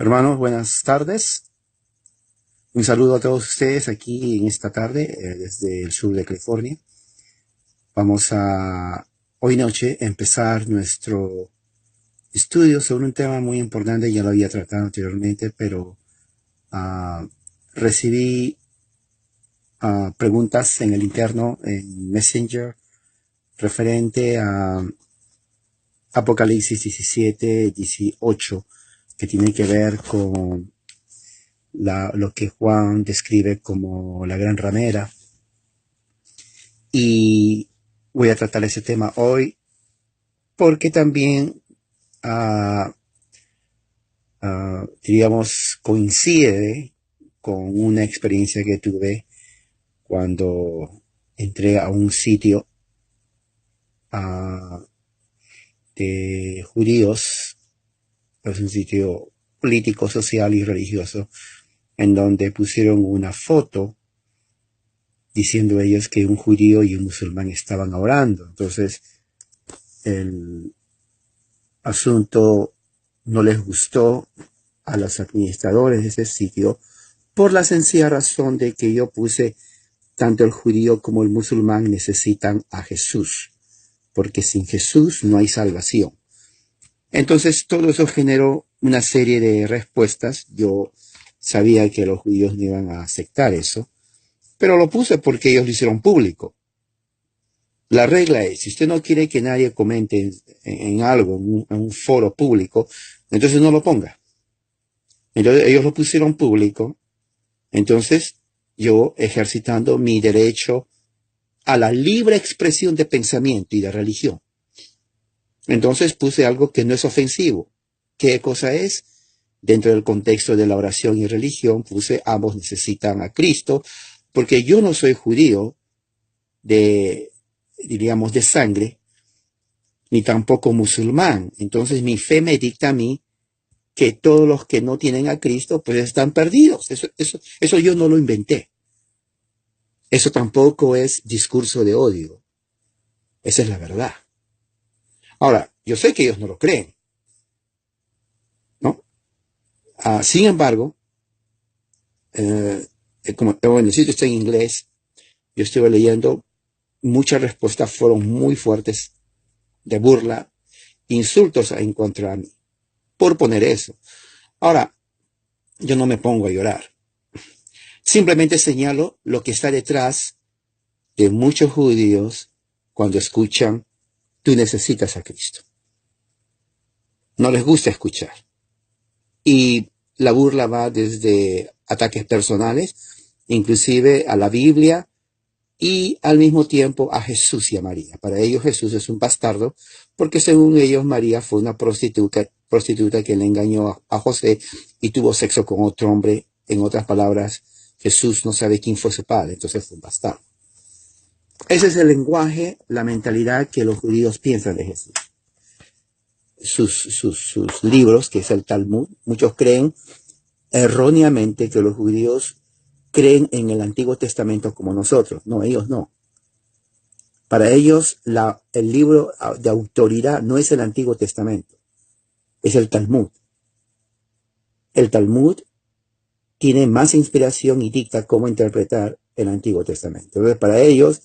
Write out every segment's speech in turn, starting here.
Hermanos, buenas tardes. Un saludo a todos ustedes aquí en esta tarde desde el sur de California. Vamos a hoy noche empezar nuestro estudio sobre un tema muy importante. Ya lo había tratado anteriormente, pero ah, recibí preguntas en el interno, en Messenger, referente a Apocalipsis 17, 18, que tiene que ver con lo que Juan describe como la gran ramera. Y voy a tratar ese tema hoy porque también, diríamos, coincide con una experiencia que tuve cuando entré a un sitio uh, de judíos. Es un sitio político, social y religioso, en donde pusieron una foto diciendo ellos que un judío y un musulmán estaban orando. Entonces, el asunto no les gustó a los administradores de ese sitio por la sencilla razón de que yo puse tanto el judío como el musulmán necesitan a Jesús, porque sin Jesús no hay salvación. Entonces todo eso generó una serie de respuestas. Yo sabía que los judíos no iban a aceptar eso, pero lo puse porque ellos lo hicieron público. La regla es, si usted no quiere que nadie comente en algo, en un foro público, entonces no lo ponga. Entonces ellos lo pusieron público, entonces yo ejercitando mi derecho a la libre expresión de pensamiento y de religión. Entonces puse algo que no es ofensivo. ¿Qué cosa es? Dentro del contexto de la oración y religión puse ambos necesitan a Cristo, porque yo no soy judío diríamos, de sangre, ni tampoco musulmán. Entonces mi fe me dicta a mí que todos los que no tienen a Cristo pues están perdidos. Eso yo no lo inventé. Eso tampoco es discurso de odio. Esa es la verdad. Ahora, yo sé que ellos no lo creen, ¿no? Sin embargo, como el sitio está en inglés, yo estuve leyendo, muchas respuestas fueron muy fuertes de burla, insultos en contra de mí, por poner eso. Ahora, yo no me pongo a llorar. Simplemente señalo lo que está detrás de muchos judíos cuando escuchan, tú necesitas a Cristo. No les gusta escuchar. Y la burla va desde ataques personales, inclusive a la Biblia, y al mismo tiempo a Jesús y a María. Para ellos Jesús es un bastardo, porque según ellos María fue una prostituta que le engañó a José y tuvo sexo con otro hombre. En otras palabras, Jesús no sabe quién fue su padre, entonces fue un bastardo. Ese es el lenguaje, la mentalidad que los judíos piensan de Jesús. Sus libros, que es el Talmud, muchos creen erróneamente que los judíos creen en el Antiguo Testamento como nosotros. No, ellos no. Para ellos, el libro de autoridad no es el Antiguo Testamento, es el Talmud. El Talmud tiene más inspiración y dicta cómo interpretar el Antiguo Testamento. Entonces, para ellos,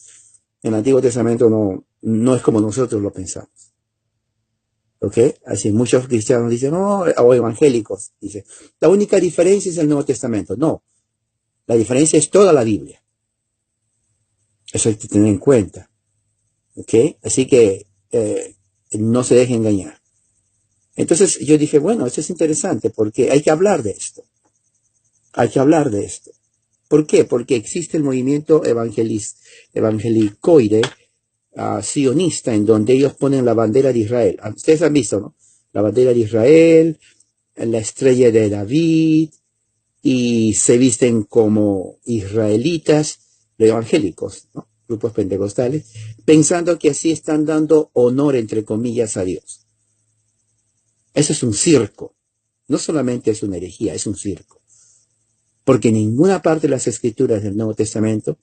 el Antiguo Testamento no es como nosotros lo pensamos. ¿Ok? Así muchos cristianos dicen, no, o evangélicos, dicen, la única diferencia es el Nuevo Testamento. No, la diferencia es toda la Biblia. Eso hay que tener en cuenta. ¿Ok? Así que no se deje engañar. Entonces yo dije, bueno, esto es interesante porque hay que hablar de esto. Hay que hablar de esto. ¿Por qué? Porque existe el movimiento evangelicoide sionista, en donde ellos ponen la bandera de Israel. Ustedes han visto, ¿no? La bandera de Israel, la estrella de David, y se visten como israelitas, los evangélicos, ¿no? Grupos pentecostales, pensando que así están dando honor, entre comillas, a Dios. Eso es un circo. No solamente es una herejía, es un circo. Porque en ninguna parte de las escrituras del Nuevo Testamento,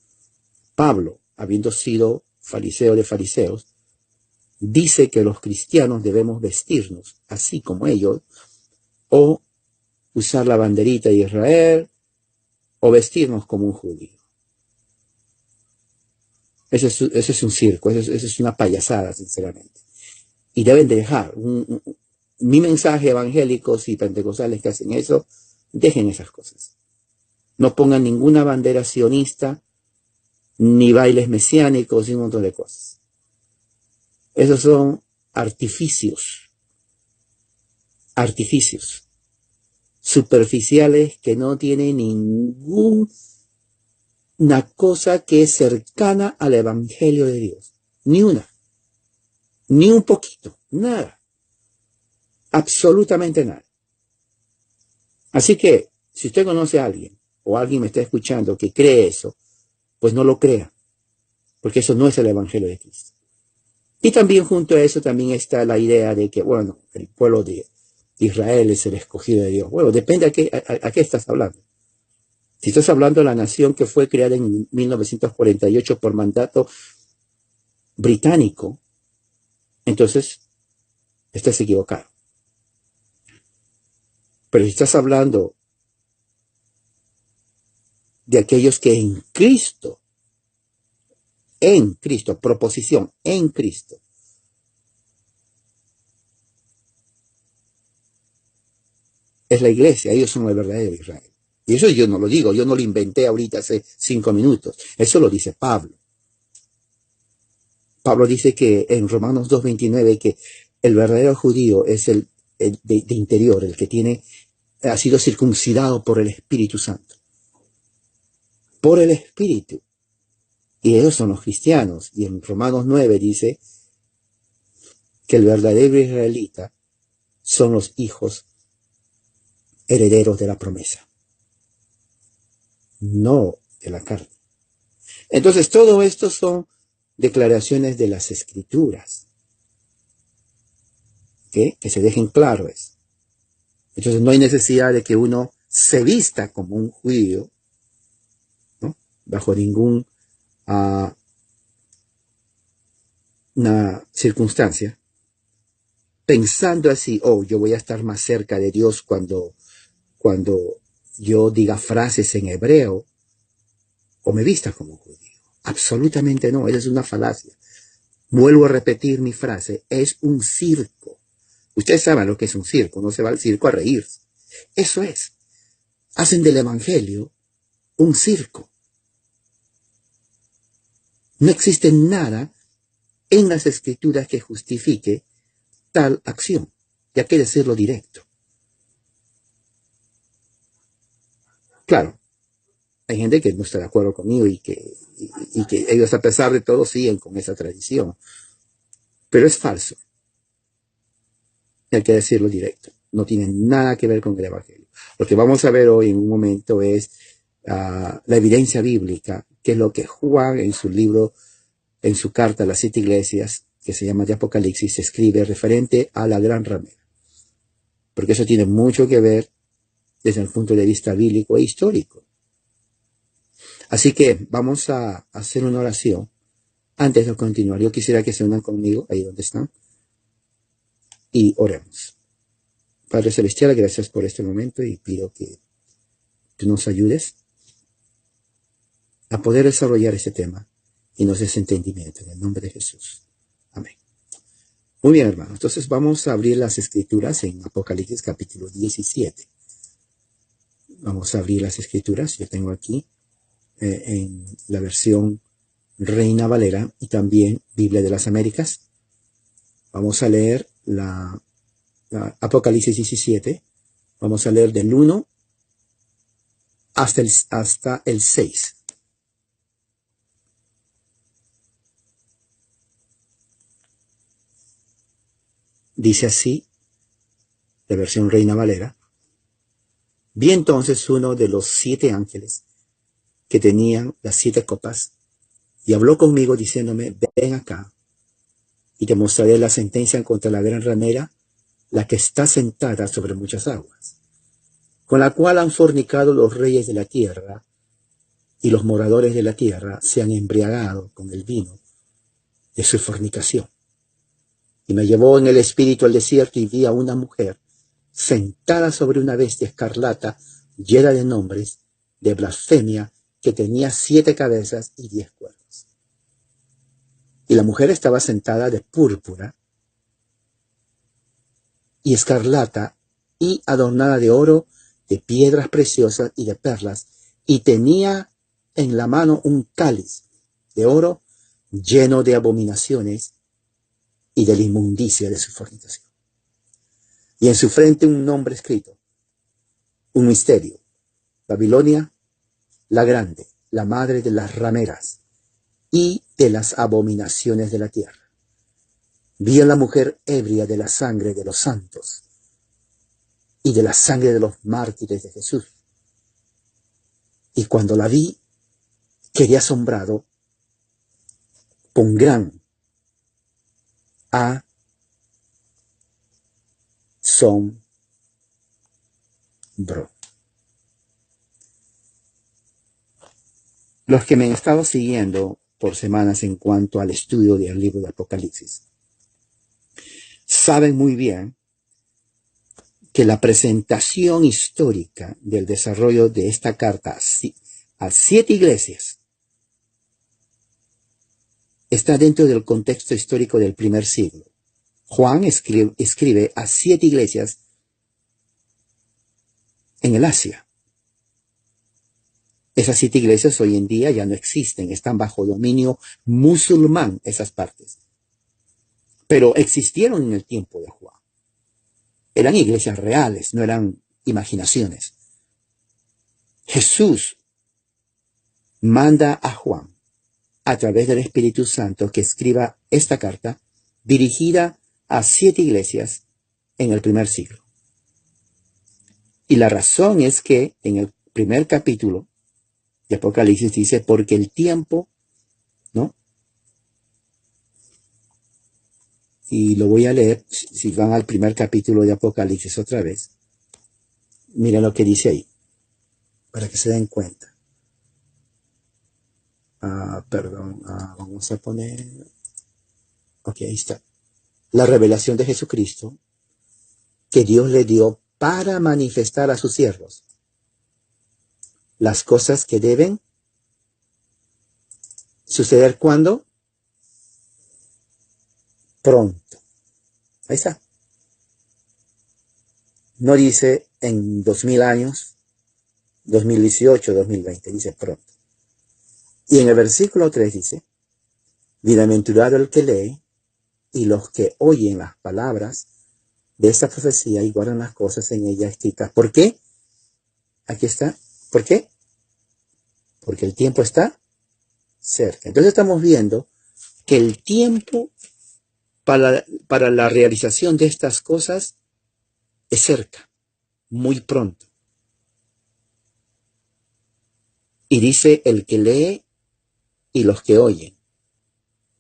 Pablo, habiendo sido fariseo de fariseos, dice que los cristianos debemos vestirnos así como ellos, o usar la banderita de Israel o vestirnos como un judío. Eso es un circo, eso es una payasada, sinceramente. Y deben de dejar. Mi mensaje, evangélicos y pentecostales que hacen eso, dejen esas cosas. No pongan ninguna bandera sionista, ni bailes mesiánicos, y un montón de cosas. Esos son artificios superficiales que no tienen ninguna cosa que es cercana al evangelio de Dios. Ni una. Ni un poquito. Nada. Absolutamente nada. Así que, si usted conoce a alguien, o alguien me está escuchando que cree eso, pues no lo crea. Porque eso no es el evangelio de Cristo. Y también junto a eso también está la idea de que, bueno, el pueblo de Israel es el escogido de Dios. Bueno, depende a qué estás hablando. Si estás hablando de la nación que fue creada en 1948 por mandato británico, entonces estás equivocado. Pero si estás hablando de aquellos que en Cristo, proposición, en Cristo, es la iglesia, ellos son el verdadero Israel. Y eso yo no lo digo, yo no lo inventé ahorita hace 5 minutos. Eso lo dice Pablo. Pablo dice que en Romanos 2:29 que el verdadero judío es el de interior, el que ha sido circuncidado por el Espíritu Santo. Por el Espíritu. Y ellos son los cristianos. Y en Romanos 9 dice que el verdadero israelita son los hijos herederos de la promesa. No de la carne. Entonces todo esto son declaraciones de las Escrituras. ¿Okay? Que se dejen claro eso. Entonces no hay necesidad de que uno se vista como un judío, ¿no? Bajo ninguna circunstancia, pensando así, yo voy a estar más cerca de Dios cuando yo diga frases en hebreo o me vista como judío. Absolutamente no, esa es una falacia. Vuelvo a repetir mi frase, es un circo. Ustedes saben lo que es un circo, no se va al circo a reírse. Eso es. Hacen del evangelio un circo. No existe nada en las Escrituras que justifique tal acción. Y hay que decirlo directo. Claro, hay gente que no está de acuerdo conmigo y que ellos a pesar de todo siguen con esa tradición. Pero es falso. Hay que decirlo directo. No tiene nada que ver con el evangelio. Lo que vamos a ver hoy en un momento es la evidencia bíblica, que es lo que Juan en su libro, en su carta a las 7 iglesias, que se llama de Apocalipsis, escribe referente a la gran ramera. Porque eso tiene mucho que ver desde el punto de vista bíblico e histórico. Así que vamos a hacer una oración antes de continuar. Yo quisiera que se unan conmigo, ahí donde están, y oremos. Padre Celestial, gracias por este momento y pido que tú nos ayudes a poder desarrollar este tema y nos des entendimiento en el nombre de Jesús. Amén. Muy bien, hermanos. Entonces vamos a abrir las Escrituras en Apocalipsis capítulo 17. Vamos a abrir las Escrituras. Yo tengo aquí en la versión Reina Valera y también Biblia de las Américas. Vamos a leer la Apocalipsis 17. Vamos a leer del 1 hasta el 6. Dice así, la versión Reina Valera. Vi entonces uno de los 7 ángeles que tenían las 7 copas y habló conmigo diciéndome, ven acá y te mostraré la sentencia contra la gran ramera, la que está sentada sobre muchas aguas, con la cual han fornicado los reyes de la tierra, y los moradores de la tierra se han embriagado con el vino de su fornicación. Y me llevó en el espíritu al desierto y vi a una mujer sentada sobre una bestia escarlata, llena de nombres, de blasfemia, que tenía 7 cabezas y 10 cuernos. Y la mujer estaba sentada de púrpura y escarlata, y adornada de oro, de piedras preciosas y de perlas, y tenía en la mano un cáliz de oro lleno de abominaciones y de la inmundicia de su fornicación. Y en su frente un nombre escrito, un misterio: Babilonia, la grande, la madre de las rameras y de las abominaciones de la tierra. Vi a la mujer ebria de la sangre de los santos y de la sangre de los mártires de Jesús. Y cuando la vi, quedé asombrado con gran asombro. Los que me han estado siguiendo por semanas en cuanto al estudio del libro de Apocalipsis saben muy bien que la presentación histórica del desarrollo de esta carta a 7 iglesias está dentro del contexto histórico del primer siglo. Juan escribe a 7 iglesias en el Asia. Esas 7 iglesias hoy en día ya no existen, están bajo dominio musulmán esas partes. Pero existieron en el tiempo de Juan. Eran iglesias reales, no eran imaginaciones. Jesús manda a Juan, a través del Espíritu Santo, que escriba esta carta dirigida a 7 iglesias en el primer siglo. Y la razón es que en el primer capítulo de Apocalipsis dice, porque el tiempo, ¿no? Y lo voy a leer, si van al primer capítulo de Apocalipsis otra vez. Miren lo que dice ahí, para que se den cuenta. Vamos a poner... Ok, ahí está. La revelación de Jesucristo que Dios le dio para manifestar a sus siervos las cosas que deben suceder cuando pronto. Ahí está. No dice en 2000 años, 2018, 2020, dice pronto. Y en el versículo 3 dice, bienaventurado el que lee y los que oyen las palabras de esta profecía y guardan las cosas en ella escritas. ¿Por qué? Aquí está. ¿Por qué? Porque el tiempo está cerca. Entonces estamos viendo que el tiempo para la realización de estas cosas es cerca, muy pronto. Y dice el que lee y los que oyen.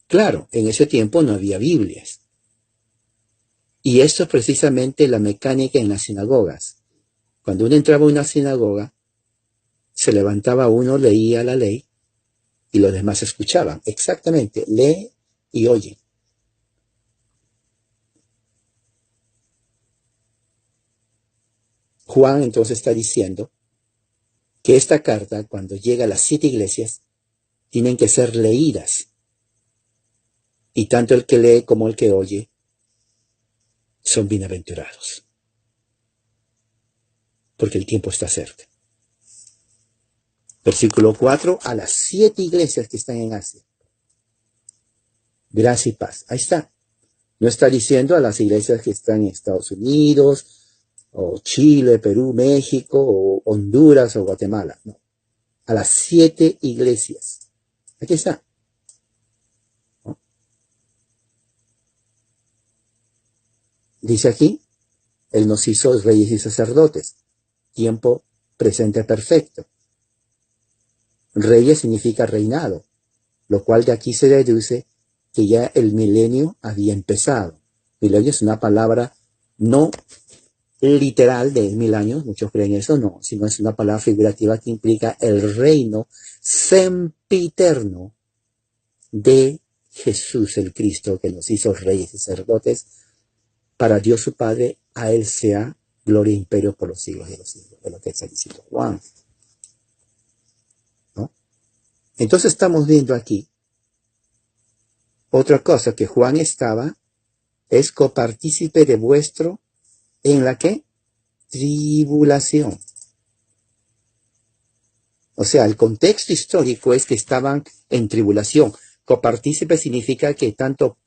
Claro, en ese tiempo no había Biblias. Y esto es precisamente la mecánica en las sinagogas. Cuando uno entraba a una sinagoga, se levantaba uno, leía la ley, y los demás escuchaban. Exactamente, lee y oye. Juan entonces está diciendo que esta carta, cuando llega a las 7 iglesias, tienen que ser leídas. Y tanto el que lee como el que oye son bienaventurados. Porque el tiempo está cerca. Versículo 4, a las 7 iglesias que están en Asia. Gracia y paz. Ahí está. No está diciendo a las iglesias que están en Estados Unidos, o Chile, Perú, México, o Honduras, o Guatemala. No. A las 7 iglesias. Aquí está. ¿No? Dice aquí, Él nos hizo reyes y sacerdotes. Tiempo presente perfecto. Reyes significa reinado, lo cual de aquí se deduce que ya el milenio había empezado. Milenio es una palabra no literal de 1000 años, muchos creen eso, no, sino es una palabra figurativa que implica el reino sempiterno de Jesús el Cristo, que nos hizo reyes y sacerdotes. Para Dios su Padre, a Él sea gloria e imperio por los siglos de los siglos, es lo que está diciendo Juan, ¿no? Entonces estamos viendo aquí otra cosa, que Juan es copartícipe de vuestro, ¿en la qué? Tribulación. O sea, el contexto histórico es que estaban en tribulación. Copartícipe significa que tanto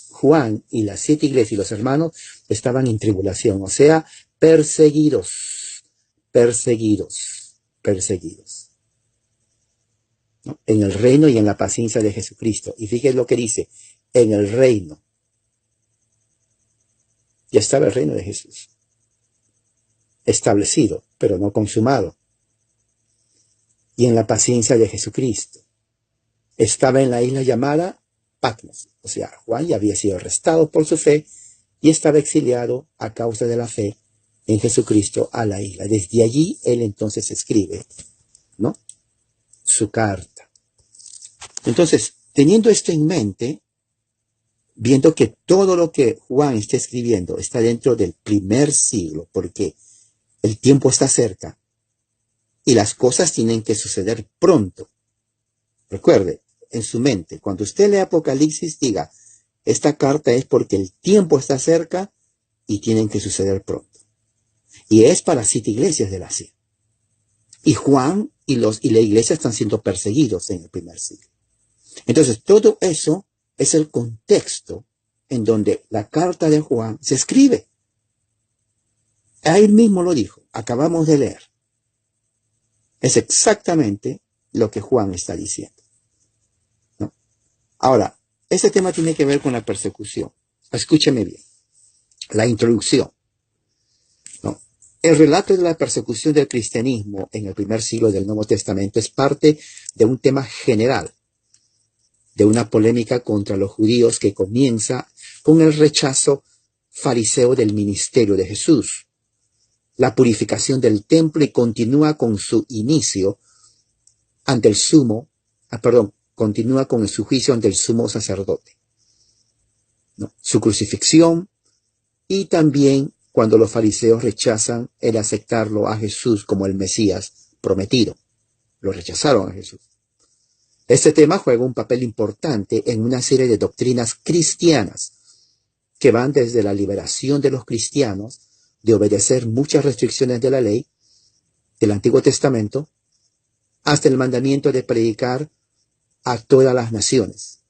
Juan y las 7 iglesias y los hermanos estaban en tribulación, o sea, perseguidos, perseguidos, perseguidos, ¿no? En el reino y en la paciencia de Jesucristo. Y fíjense lo que dice, en el reino. Ya estaba el reino de Jesús, establecido, pero no consumado. Y en la paciencia de Jesucristo. Estaba en la isla llamada Patmos. O sea, Juan ya había sido arrestado por su fe y estaba exiliado a causa de la fe en Jesucristo a la isla. Desde allí él entonces escribe, ¿no?, su carta. Entonces, teniendo esto en mente, viendo que todo lo que Juan está escribiendo está dentro del primer siglo, porque el tiempo está cerca y las cosas tienen que suceder pronto. Recuerde, en su mente, cuando usted lee Apocalipsis, diga, esta carta es porque el tiempo está cerca y tienen que suceder pronto. Y es para 7 iglesias de la Asia. Y Juan y la iglesia están siendo perseguidos en el primer siglo. Entonces, todo eso es el contexto en donde la carta de Juan se escribe. A él mismo lo dijo, acabamos de leer. Es exactamente lo que Juan está diciendo, ¿no? Ahora, este tema tiene que ver con la persecución. Escúcheme bien. La introducción, ¿no? El relato de la persecución del cristianismo en el primer siglo del Nuevo Testamento es parte de un tema general, de una polémica contra los judíos que comienza con el rechazo fariseo del ministerio de Jesús, la purificación del templo, y continúa con su inicio ante el continúa con su juicio ante el sumo sacerdote, ¿no?, su crucifixión, y también cuando los fariseos rechazan el aceptarlo a Jesús como el Mesías prometido. Lo rechazaron a Jesús. Este tema juega un papel importante en una serie de doctrinas cristianas que van desde la liberación de los cristianos de obedecer muchas restricciones de la ley del Antiguo Testamento hasta el mandamiento de predicar a todas las naciones.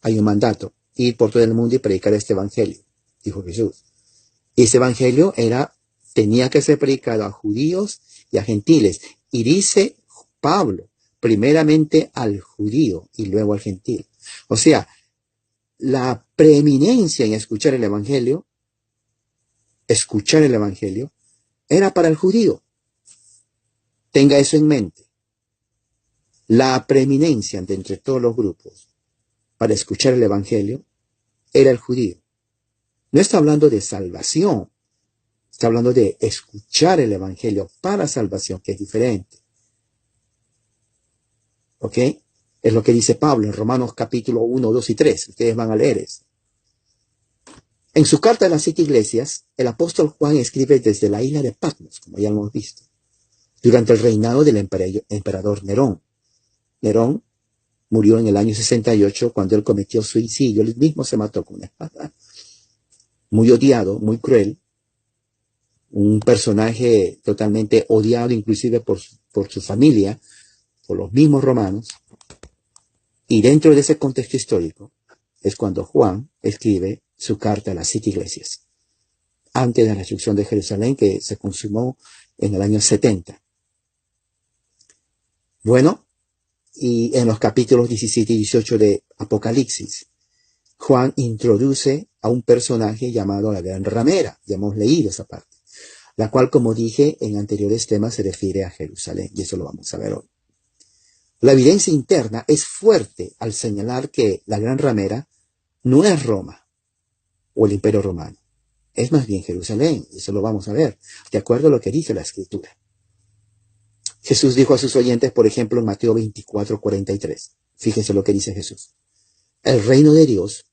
Hay un mandato, ir por todo el mundo y predicar este evangelio, dijo Jesús. Y ese evangelio tenía que ser predicado a judíos y a gentiles. Y dice Pablo, primeramente al judío y luego al gentil. O sea, la preeminencia en escuchar el evangelio, era para el judío. Tenga eso en mente. La preeminencia de entre todos los grupos para escuchar el evangelio era el judío. No está hablando de salvación, está hablando de escuchar el evangelio para salvación, que es diferente. ¿Ok? Es lo que dice Pablo en Romanos capítulo 1, 2 y 3. Ustedes van a leer eso. En su carta a las 7 iglesias, el apóstol Juan escribe desde la isla de Patmos, como ya lo hemos visto, durante el reinado del emperador Nerón. Nerón murió en el año 68 cuando él cometió suicidio. Él mismo se mató con una espada. Muy odiado, muy cruel. Un personaje totalmente odiado inclusive por su familia, por los mismos romanos. Y dentro de ese contexto histórico es cuando Juan escribe su carta a las 7 iglesias, antes de la destrucción de Jerusalén, que se consumó en el año 70. Bueno, y en los capítulos 17 y 18 de Apocalipsis, Juan introduce a un personaje llamado la Gran Ramera. Ya hemos leído esa parte, la cual, como dije en anteriores temas, se refiere a Jerusalén, y eso lo vamos a ver hoy. La evidencia interna es fuerte al señalar que la Gran Ramera no es Roma o el Imperio Romano, es más bien Jerusalén, y eso lo vamos a ver, de acuerdo a lo que dice la Escritura. Jesús dijo a sus oyentes, por ejemplo, en Mateo 24, 43. Fíjense lo que dice Jesús. El reino de Dios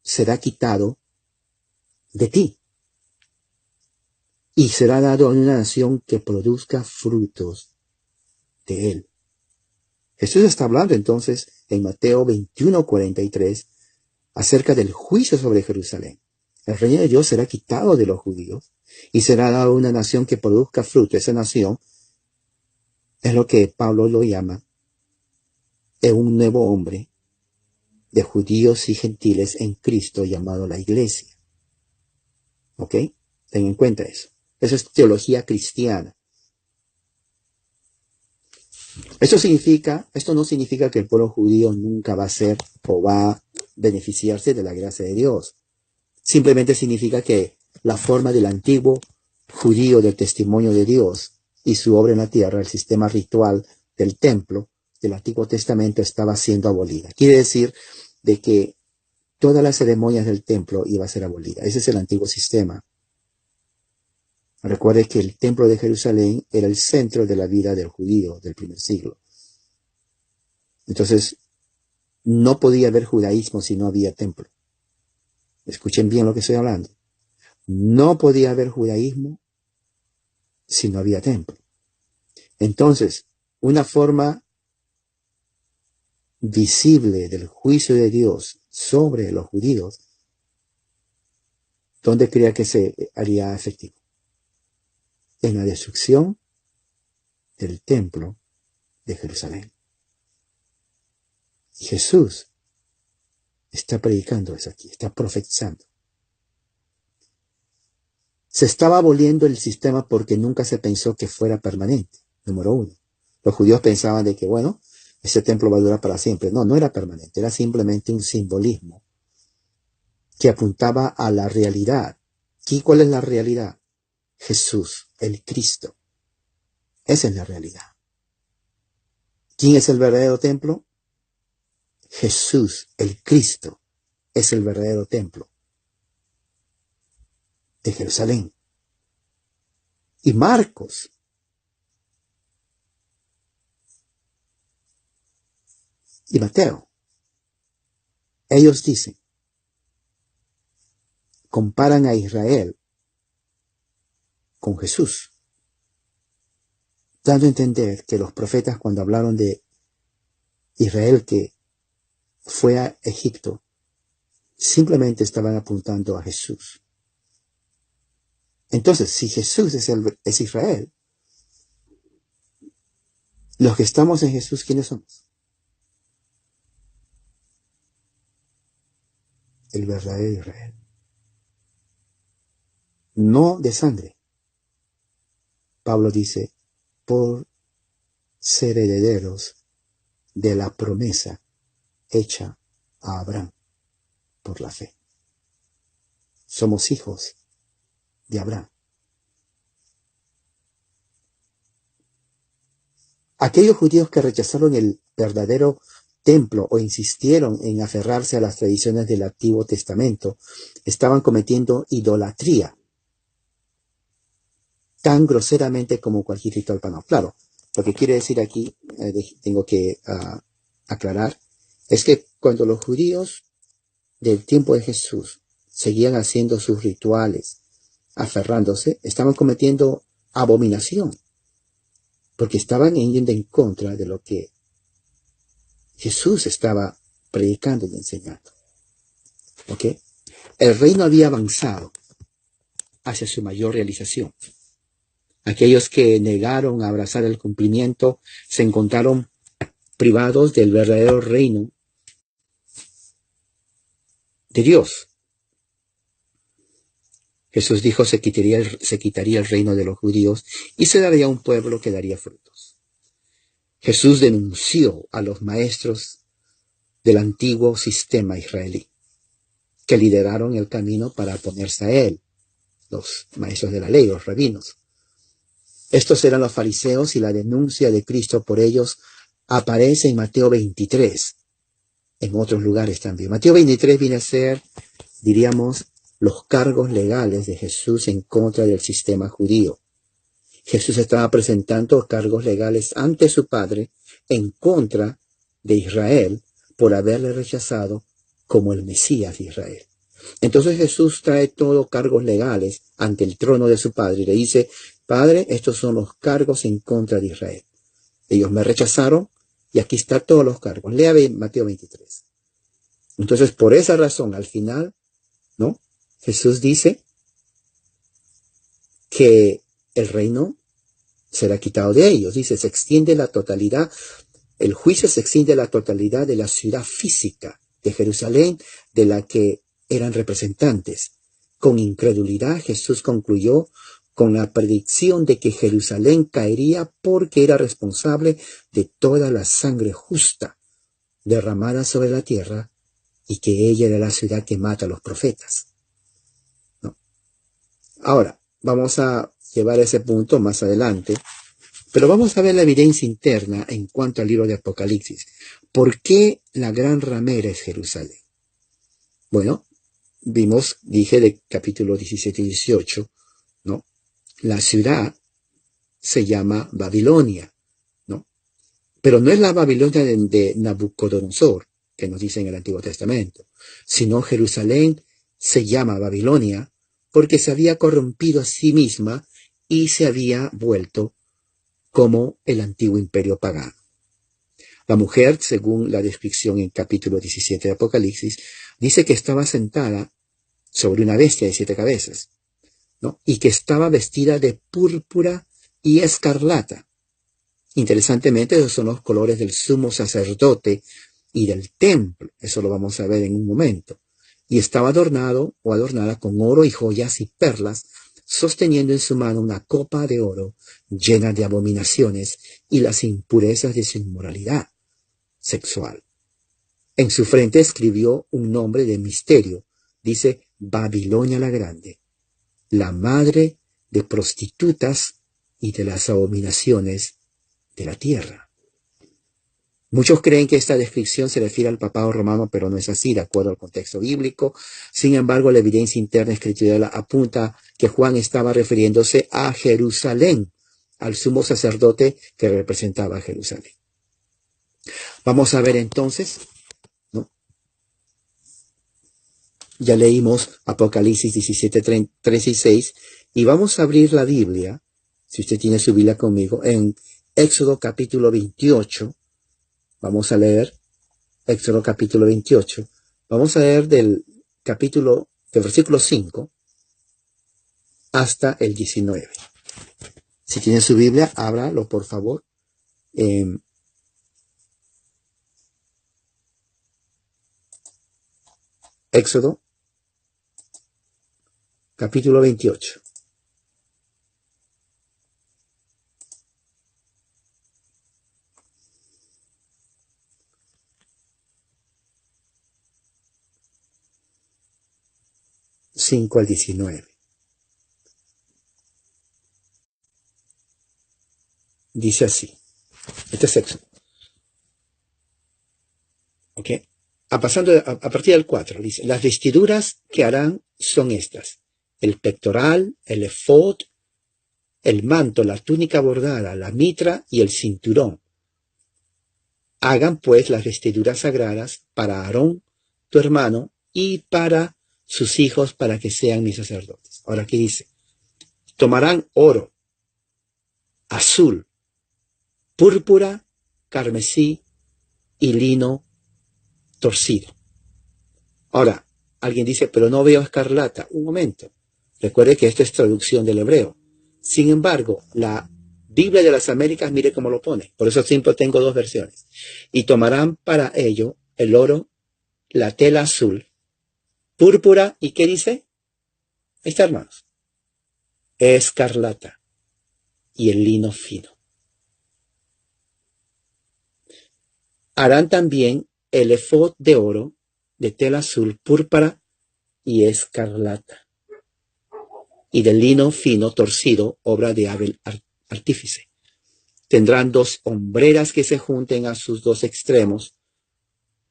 será quitado de ti. y será dado a una nación que produzca frutos de él. Jesús está hablando entonces en Mateo 21:43 acerca del juicio sobre Jerusalén. El reino de Dios será quitado de los judíos y será dado a una nación que produzca fruto. Esa nación es lo que Pablo lo llama un nuevo hombre de judíos y gentiles en Cristo llamado la iglesia. ¿Ok? Ten en cuenta eso. Eso es teología cristiana. Esto no significa que el pueblo judío nunca va a ser o va a beneficiarse de la gracia de Dios. Simplemente significa que la forma del antiguo judío del testimonio de Dios y su obra en la tierra, el sistema ritual del templo del Antiguo Testamento, estaba siendo abolida. Quiere decir de que todas las ceremonias del templo iba a ser abolida. Ese es el antiguo sistema. Recuerde que el templo de Jerusalén era el centro de la vida del judío del primer siglo. Entonces, no podía haber judaísmo si no había templo. Escuchen bien lo que estoy hablando. No podía haber judaísmo si no había templo. Entonces, una forma visible del juicio de Dios sobre los judíos, ¿dónde creía que se haría efectivo? En la destrucción del templo de Jerusalén. Y Jesús está predicando eso aquí, está profetizando. Se estaba aboliendo el sistema porque nunca se pensó que fuera permanente, número uno. Los judíos pensaban de que, bueno, ese templo va a durar para siempre. No, no era permanente, era simplemente un simbolismo que apuntaba a la realidad. ¿Y cuál es la realidad? Jesús, el Cristo. Esa es la realidad. ¿Quién es el verdadero templo? Jesús, el Cristo, es el verdadero templo de Jerusalén. Y Marcos y Mateo, ellos dicen, comparan a Israel con Jesús, dando a entender que los profetas, cuando hablaron de Israel que fue a Egipto, simplemente estaban apuntando a Jesús. Entonces, si Jesús es Israel, los que estamos en Jesús, ¿quiénes somos? El verdadero Israel. No de sangre. Pablo dice, por ser herederos de la promesa hecha a Abraham por la fe. Somos hijos de Abraham. Aquellos judíos que rechazaron el verdadero templo o insistieron en aferrarse a las tradiciones del Antiguo Testamento estaban cometiendo idolatría tan groseramente como cualquier ritual pagano. Claro, lo que quiere decir aquí, tengo que aclarar, es que cuando los judíos del tiempo de Jesús seguían haciendo sus rituales, aferrándose, estaban cometiendo abominación, porque estaban yendo en contra de lo que Jesús estaba predicando y enseñando. ¿Ok? El reino había avanzado hacia su mayor realización. Aquellos que negaron a abrazar el cumplimiento se encontraron privados del verdadero reino de Dios. Jesús dijo se quitaría el reino de los judíos y se daría a un pueblo que daría frutos. Jesús denunció a los maestros del antiguo sistema israelí, que lideraron el camino para oponerse a él, los maestros de la ley, los rabinos. Estos eran los fariseos y la denuncia de Cristo por ellos aparece en Mateo 23, en otros lugares también. Mateo 23 viene a ser, diríamos, los cargos legales de Jesús en contra del sistema judío. Jesús estaba presentando cargos legales ante su Padre en contra de Israel por haberle rechazado como el Mesías de Israel. Entonces Jesús trae todos cargos legales ante el trono de su Padre y le dice, Padre, estos son los cargos en contra de Israel. Ellos me rechazaron y aquí están todos los cargos. Lea Mateo 23. Entonces, por esa razón, al final, ¿no? Jesús dice que el reino será quitado de ellos. Dice, se extiende la totalidad, el juicio se extiende a la totalidad de la ciudad física de Jerusalén, de la que eran representantes. Con incredulidad, Jesús concluyó con la predicción de que Jerusalén caería porque era responsable de toda la sangre justa derramada sobre la tierra y que ella era la ciudad que mata a los profetas. ¿No? Ahora, vamos a llevar ese punto más adelante, pero vamos a ver la evidencia interna en cuanto al libro de Apocalipsis. ¿Por qué la gran ramera es Jerusalén? Bueno, dije de capítulo 17 y 18, ¿no? La ciudad se llama Babilonia, ¿no? Pero no es la Babilonia de Nabucodonosor, que nos dice en el Antiguo Testamento, sino Jerusalén se llama Babilonia porque se había corrompido a sí misma y se había vuelto como el antiguo imperio pagano. La mujer, según la descripción en capítulo 17 de Apocalipsis, dice que estaba sentada sobre una bestia de 7 cabezas, ¿no? Y que estaba vestida de púrpura y escarlata. Interesantemente, esos son los colores del sumo sacerdote y del templo. Eso lo vamos a ver en un momento. Y estaba adornado o adornada con oro y joyas y perlas, sosteniendo en su mano una copa de oro llena de abominaciones y las impurezas de su inmoralidad sexual. En su frente escribió un nombre de misterio. Dice Babilonia la Grande, la madre de prostitutas y de las abominaciones de la tierra. Muchos creen que esta descripción se refiere al papado romano, pero no es así, de acuerdo al contexto bíblico. Sin embargo, la evidencia interna escritural apunta que Juan estaba refiriéndose a Jerusalén, al sumo sacerdote que representaba a Jerusalén. Vamos a ver entonces, ¿no? Ya leímos Apocalipsis 17, 3 y 6, y vamos a abrir la Biblia, si usted tiene su Biblia conmigo, en Éxodo capítulo 28. Vamos a leer Éxodo capítulo 28. Vamos a leer del versículo 5 hasta el 19. Si tiene su Biblia, ábralo, por favor. Éxodo capítulo 28. Al 19. Dice así. Este es Éxodo. ¿Ok? A partir del 4, dice, las vestiduras que harán son estas: el pectoral, el efod, el manto, la túnica bordada, la mitra y el cinturón. Hagan pues las vestiduras sagradas para Aarón, tu hermano, y para sus hijos, para que sean mis sacerdotes. Ahora aquí dice, tomarán oro, azul, púrpura, carmesí y lino torcido. Ahora, alguien dice, pero no veo escarlata. Un momento. Recuerde que esto es traducción del hebreo. Sin embargo, la Biblia de las Américas, mire cómo lo pone. Por eso siempre tengo dos versiones. Y tomarán para ello el oro, la tela azul, púrpura, ¿y qué dice? Ahí está, hermanos. Escarlata y el lino fino. Harán también el efod de oro, de tela azul, púrpura y escarlata, y del lino fino torcido, obra de hábil artífice. Tendrán 2 hombreras que se junten a sus 2 extremos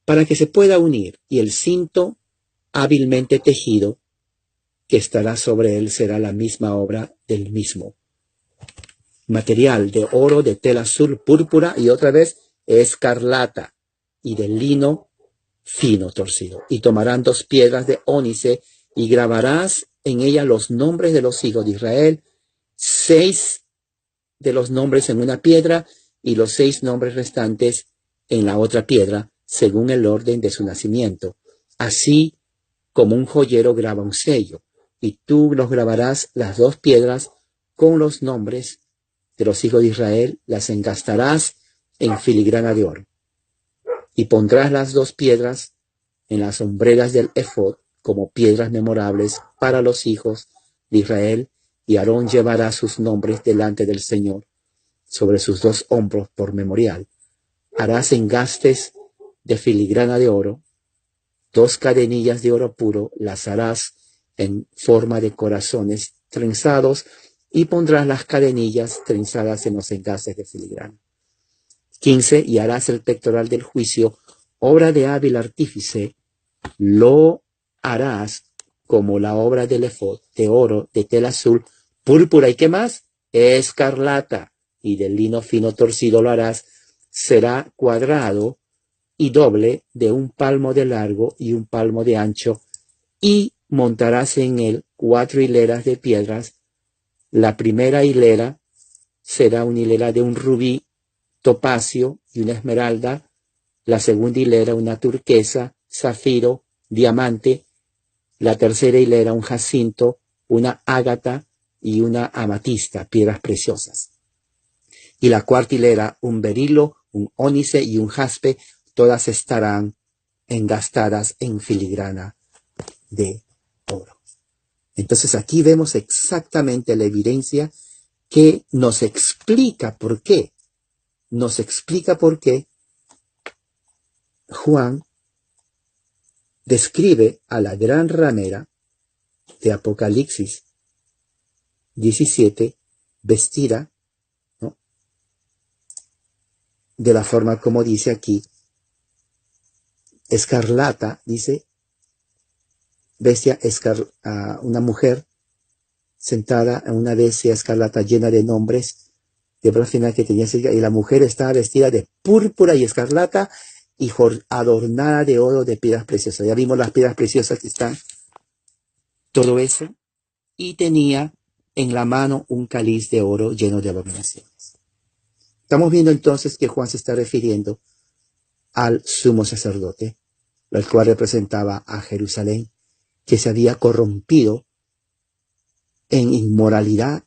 para que se pueda unir, y el cinto hábilmente tejido que estará sobre él será la misma obra del mismo material, de oro, de tela azul, púrpura y otra vez escarlata, y del lino fino torcido. Y tomarán 2 piedras de ónice y grabarás en ella los nombres de los hijos de Israel, 6 de los nombres en una piedra y los 6 nombres restantes en la otra piedra, según el orden de su nacimiento. Así como un joyero graba un sello, y tú los grabarás las 2 piedras con los nombres de los hijos de Israel, las engastarás en filigrana de oro. Y pondrás las 2 piedras en las hombreras del efod como piedras memorables para los hijos de Israel, y Aarón llevará sus nombres delante del Señor sobre sus 2 hombros por memorial. Harás engastes de filigrana de oro, 2 cadenillas de oro puro, las harás en forma de corazones trenzados y pondrás las cadenillas trenzadas en los engastes de filigrana. 15. Y harás el pectoral del juicio, obra de hábil artífice, lo harás como la obra del efod, de oro, de tela azul, púrpura y ¿qué más? Escarlata, y del lino fino torcido lo harás, será cuadrado y doble, de 1 palmo de largo y 1 palmo de ancho, y montarás en él 4 hileras de piedras. La primera hilera será una hilera de un rubí, topacio y una esmeralda, la segunda hilera una turquesa, zafiro, diamante, la tercera hilera un jacinto, una ágata y una amatista, piedras preciosas. Y la cuarta hilera un berilo, un ónice y un jaspe, todas estarán engastadas en filigrana de oro. Entonces aquí vemos exactamente la evidencia que nos explica por qué. Nos explica por qué Juan describe a la gran ramera de Apocalipsis 17 vestida, ¿no?, de la forma como dice aquí, escarlata, dice, una mujer sentada en una bestia escarlata llena de nombres, de final que tenía, y la mujer estaba vestida de púrpura y escarlata y adornada de oro, de piedras preciosas. Ya vimos las piedras preciosas que están, todo eso, y tenía en la mano un cáliz de oro lleno de abominaciones. Estamos viendo entonces que Juan se está refiriendo al sumo sacerdote, el cual representaba a Jerusalén, que se había corrompido en inmoralidad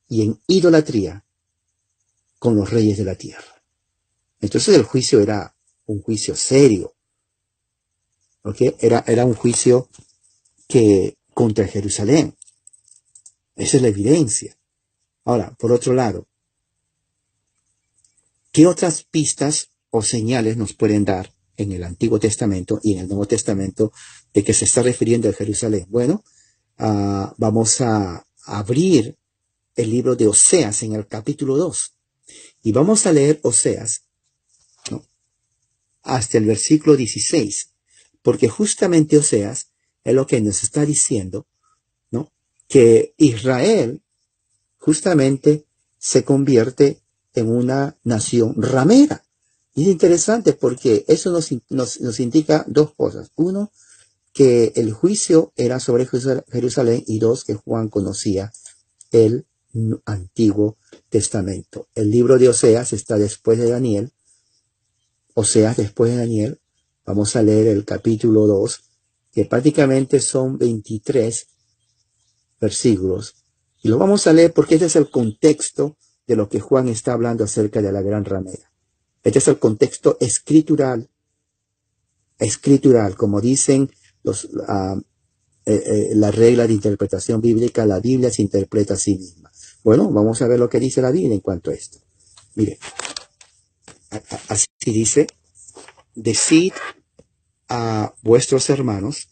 y en idolatría con los reyes de la tierra. Entonces el juicio era un juicio serio, ¿okay? Era un juicio que contra Jerusalén. Esa es la evidencia. Ahora, por otro lado, ¿qué otras pistas o señales nos pueden dar en el Antiguo Testamento y en el Nuevo Testamento de que se está refiriendo a Jerusalén? Bueno, vamos a abrir el libro de Oseas en el capítulo 2 y vamos a leer Oseas, ¿no?, hasta el versículo 16, porque justamente Oseas es lo que nos está diciendo, ¿no?, que Israel justamente se convierte en una nación ramera. Y es interesante porque eso nos indica 2 cosas. 1, que el juicio era sobre Jerusalén, y 2, que Juan conocía el Antiguo Testamento. El libro de Oseas está después de Daniel. Oseas después de Daniel. Vamos a leer el capítulo 2, que prácticamente son 23 versículos. Y lo vamos a leer porque este es el contexto de lo que Juan está hablando acerca de la gran ramera. Este es el contexto escritural, como dicen la regla de interpretación bíblica, la Biblia se interpreta a sí misma. Bueno, vamos a ver lo que dice la Biblia en cuanto a esto. Mire, así dice: decid a vuestros hermanos,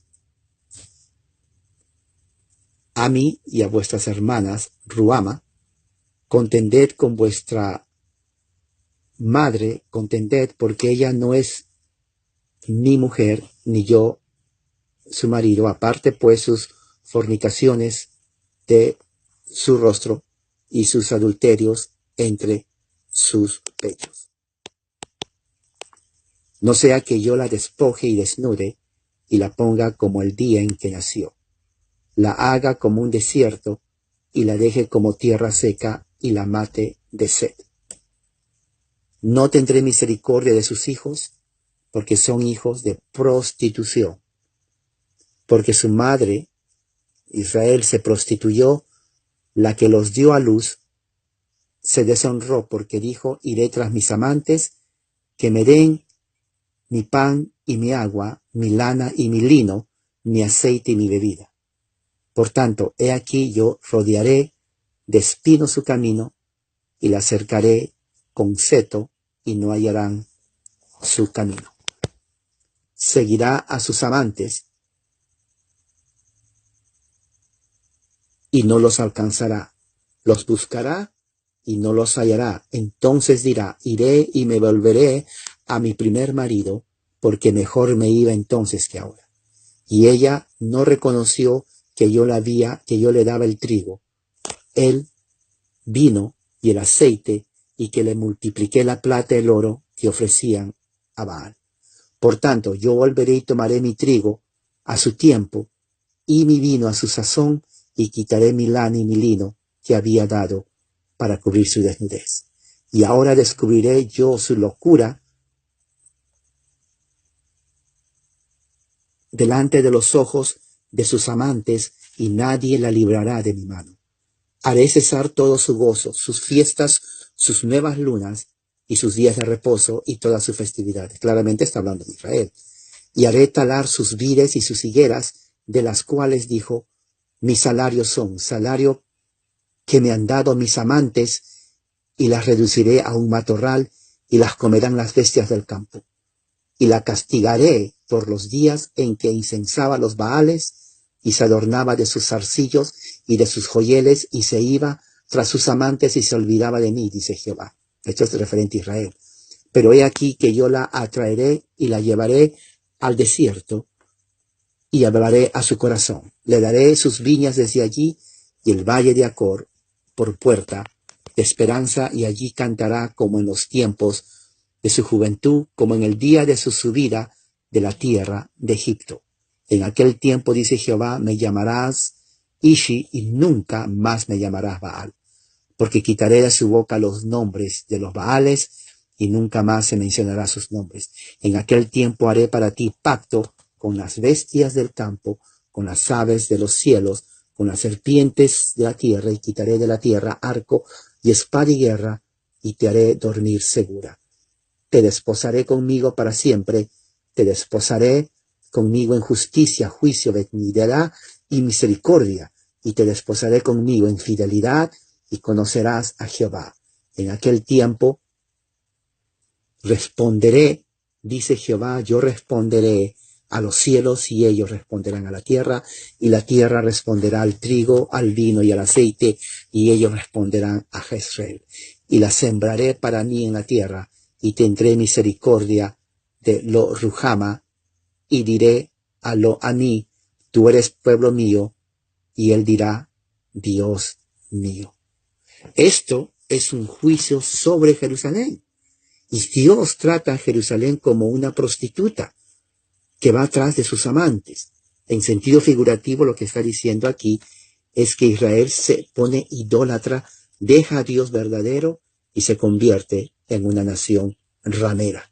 a mí y a vuestras hermanas, Ruama, contended con vuestra madre, contended, porque ella no es mi mujer, ni yo su marido, aparte pues sus fornicaciones de su rostro y sus adulterios entre sus pechos. no sea que yo la despoje y desnude y la ponga como el día en que nació, la haga como un desierto y la deje como tierra seca y la mate de sed. No tendré misericordia de sus hijos, porque son hijos de prostitución, porque su madre, Israel, se prostituyó, la que los dio a luz, se deshonró porque dijo, iré tras mis amantes, que me den mi pan y mi agua, mi lana y mi lino, mi aceite y mi bebida. Por tanto, he aquí yo rodearé de espino su camino y la cercaré con seto y no hallarán su camino. Seguirá a sus amantes y no los alcanzará. Los buscará y no los hallará. Entonces dirá, iré y me volveré a mi primer marido, porque mejor me iba entonces que ahora. Y ella no reconoció que yo le daba el trigo, el vino y el aceite, y que le multipliqué la plata y el oro que ofrecían a Baal. Por tanto, yo volveré y tomaré mi trigo a su tiempo, y mi vino a su sazón, y quitaré mi lana y mi lino que había dado para cubrir su desnudez. Y ahora descubriré yo su locura delante de los ojos de sus amantes, y nadie la librará de mi mano. Haré cesar todo su gozo, sus fiestas, sus nuevas lunas, y sus días de reposo, y todas sus festividades. Claramente está hablando de Israel. Y haré talar sus vides y sus higueras, de las cuales dijo, mi salario son, salario que me han dado mis amantes, y las reduciré a un matorral, y las comerán las bestias del campo. Y la castigaré por los días en que incensaba los Baales, y se adornaba de sus zarcillos y de sus joyeles, y se iba tras sus amantes y se olvidaba de mí, dice Jehová. Esto es referente a Israel. Pero he aquí que yo la atraeré y la llevaré al desierto, y hablaré a su corazón. Le daré sus viñas desde allí, y el valle de Acor por puerta de esperanza, y allí cantará como en los tiempos de su juventud, como en el día de su subida de la tierra de Egipto. En aquel tiempo, dice Jehová, me llamarás Ishi, y nunca más me llamarás Baal, porque quitaré de su boca los nombres de los Baales, y nunca más se mencionará sus nombres. En aquel tiempo haré para ti pacto con las bestias del campo, con las aves de los cielos, con las serpientes de la tierra, y quitaré de la tierra arco y espada y guerra, y te haré dormir segura. Te desposaré conmigo para siempre, te desposaré conmigo en justicia, juicio, benignidad y misericordia, y te desposaré conmigo en fidelidad, y conocerás a Jehová. En aquel tiempo responderé, dice Jehová, yo responderé a los cielos, y ellos responderán a la tierra, y la tierra responderá al trigo, al vino y al aceite, y ellos responderán a Jezreel. Y la sembraré para mí en la tierra, y tendré misericordia de Lo Ruhama, y diré a Lo Amí, tú eres pueblo mío, y él dirá, Dios mío. Esto es un juicio sobre Jerusalén. Y Dios trata a Jerusalén como una prostituta que va atrás de sus amantes. En sentido figurativo, lo que está diciendo aquí es que Israel se pone idólatra, deja a Dios verdadero y se convierte en una nación ramera.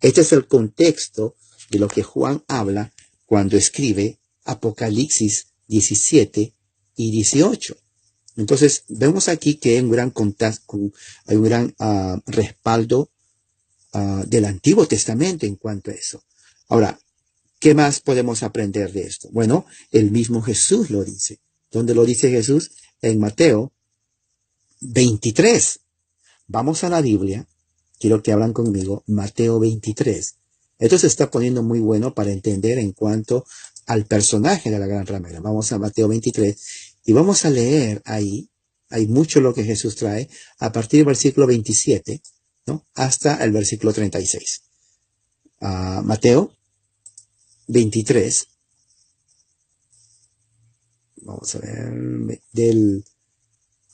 Este es el contexto de lo que Juan habla cuando escribe Apocalipsis 17 y 18. Entonces, vemos aquí que hay un gran respaldo del Antiguo Testamento en cuanto a eso. Ahora, ¿qué más podemos aprender de esto? Bueno, el mismo Jesús lo dice. ¿Dónde lo dice Jesús? En Mateo 23. Vamos a la Biblia. Quiero que hablan conmigo. Mateo 23. Esto se está poniendo muy bueno para entender en cuanto al personaje de la gran ramera. Vamos a Mateo 23 y vamos a leer ahí. Hay mucho lo que Jesús trae a partir del versículo 27, ¿no? Hasta el versículo 36. Mateo 23. Vamos a ver.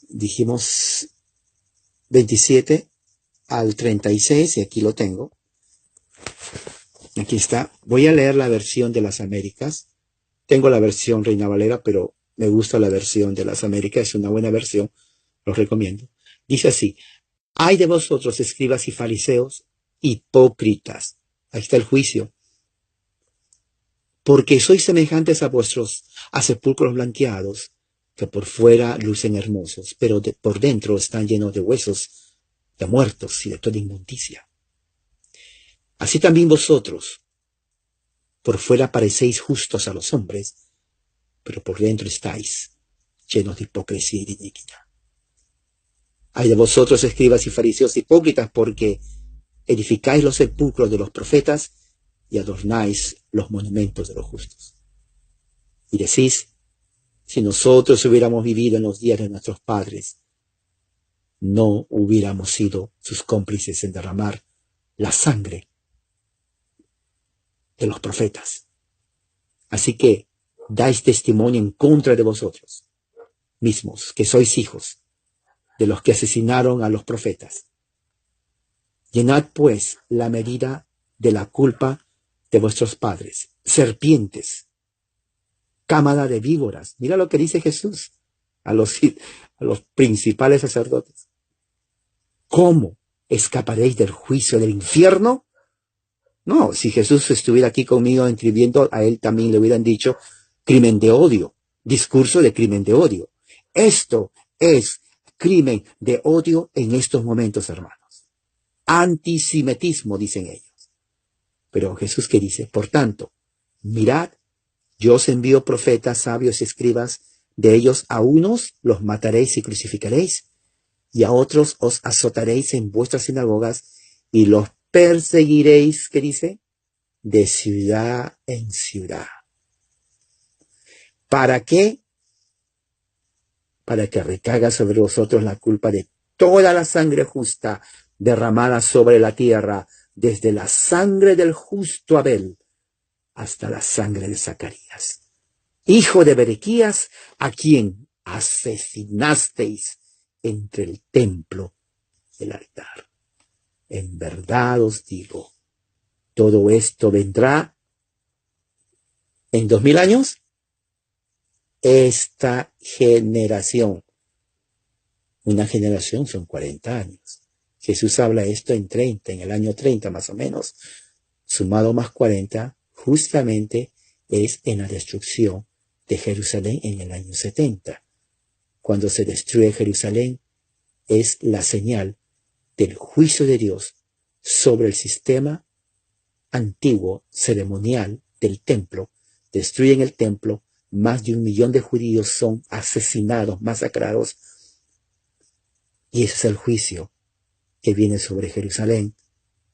Dijimos 27 al 36, y aquí lo tengo. Aquí está. Voy a leer la versión de las Américas. Tengo la versión Reina Valera, pero me gusta la versión de las Américas. Es una buena versión. Los recomiendo. Dice así. Ay de vosotros, escribas y fariseos, hipócritas. Ahí está el juicio. Porque sois semejantes a sepulcros blanqueados, que por fuera lucen hermosos, pero por dentro están llenos de huesos, de muertos y de toda inmundicia. Así también vosotros, por fuera parecéis justos a los hombres, pero por dentro estáis llenos de hipocresía y de iniquidad. Ay de vosotros, escribas y fariseos hipócritas, porque edificáis los sepulcros de los profetas y adornáis los monumentos de los justos. Y decís, si nosotros hubiéramos vivido en los días de nuestros padres, no hubiéramos sido sus cómplices en derramar la sangre de los profetas. Así que dais testimonio en contra de vosotros mismos, que sois hijos de los que asesinaron a los profetas. Llenad pues la medida de la culpa de vuestros padres, serpientes, cámara de víboras. Mira lo que dice Jesús a los principales sacerdotes. ¿Cómo escaparéis del juicio del infierno? No, si Jesús estuviera aquí conmigo escribiendo, a él también le hubieran dicho crimen de odio, discurso de crimen de odio. Esto es crimen de odio en estos momentos, hermanos. Antisemitismo, dicen ellos. Pero Jesús, ¿qué dice? Por tanto, mirad, yo os envío profetas, sabios y escribas, de ellos a unos los mataréis y crucificaréis, y a otros os azotaréis en vuestras sinagogas, y los perseguiréis, ¿qué dice? De ciudad en ciudad. ¿Para qué? Para que recaiga sobre vosotros la culpa de toda la sangre justa derramada sobre la tierra, desde la sangre del justo Abel hasta la sangre de Zacarías, hijo de Berequías, a quien asesinasteis entre el templo y el altar. En verdad os digo, todo esto vendrá en 2000 años. Esta generación, una generación son 40 años. Jesús habla esto en el año 30 más o menos, sumado más 40, justamente es en la destrucción de Jerusalén en el año 70. Cuando se destruye Jerusalén es la señal del juicio de Dios sobre el sistema antiguo ceremonial del templo. Destruyen el templo, más de 1 millón de judíos son asesinados, masacrados, y ese es el juicio que viene sobre Jerusalén,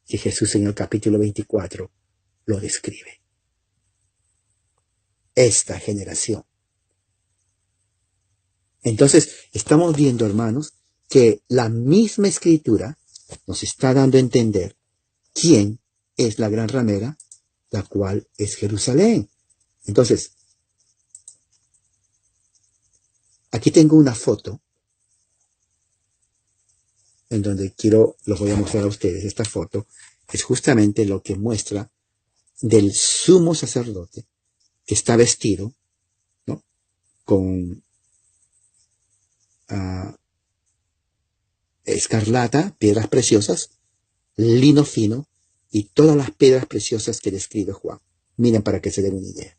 que Jesús en el capítulo 24 lo describe. Esta generación. Entonces, estamos viendo, hermanos, que la misma escritura nos está dando a entender quién es la gran ramera, la cual es Jerusalén. Entonces, aquí tengo una foto en donde los voy a mostrar a ustedes. Esta foto es justamente lo que muestra del sumo sacerdote que está vestido, ¿no?, con escarlata, piedras preciosas, lino fino y todas las piedras preciosas que describe Juan. Miren para que se den una idea.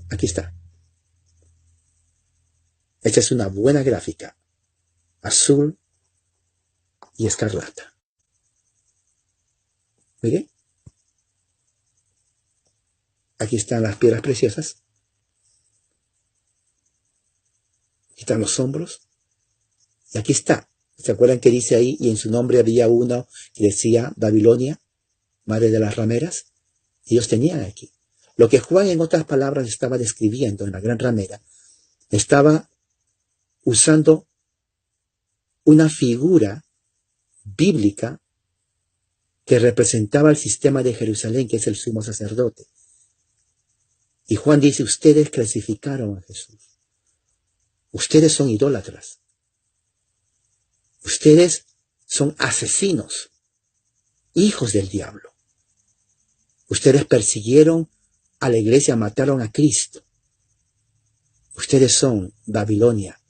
Aquí está. Esta es una buena gráfica. Azul y escarlata. ¿Miren? Aquí están las piedras preciosas. Aquí están los hombros. Y aquí está. ¿Se acuerdan que dice ahí? Y en su nombre había uno que decía Babilonia, madre de las rameras. Ellos tenían aquí. Lo que Juan, en otras palabras, estaba describiendo en la gran ramera, estaba usando una figura bíblica que representaba el sistema de Jerusalén, que es el sumo sacerdote. Y Juan dice, ustedes clasificaron a Jesús. Ustedes son idólatras. Ustedes son asesinos, hijos del diablo. Ustedes persiguieron a la iglesia, mataron a Cristo. Ustedes son Babilonia,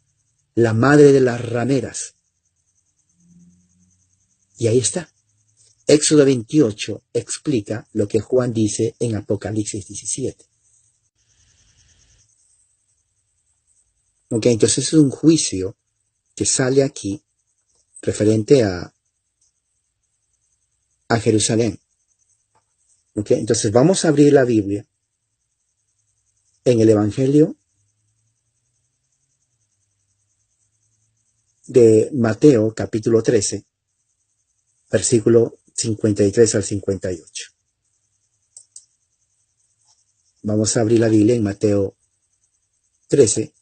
la madre de las rameras. Y ahí está. Éxodo 28 explica lo que Juan dice en Apocalipsis 17. Ok, entonces es un juicio que sale aquí referente a Jerusalén. Ok, entonces vamos a abrir la Biblia en el Evangelio de Mateo, capítulo 13, versículo 53 al 58. Vamos a abrir la Biblia en Mateo 13.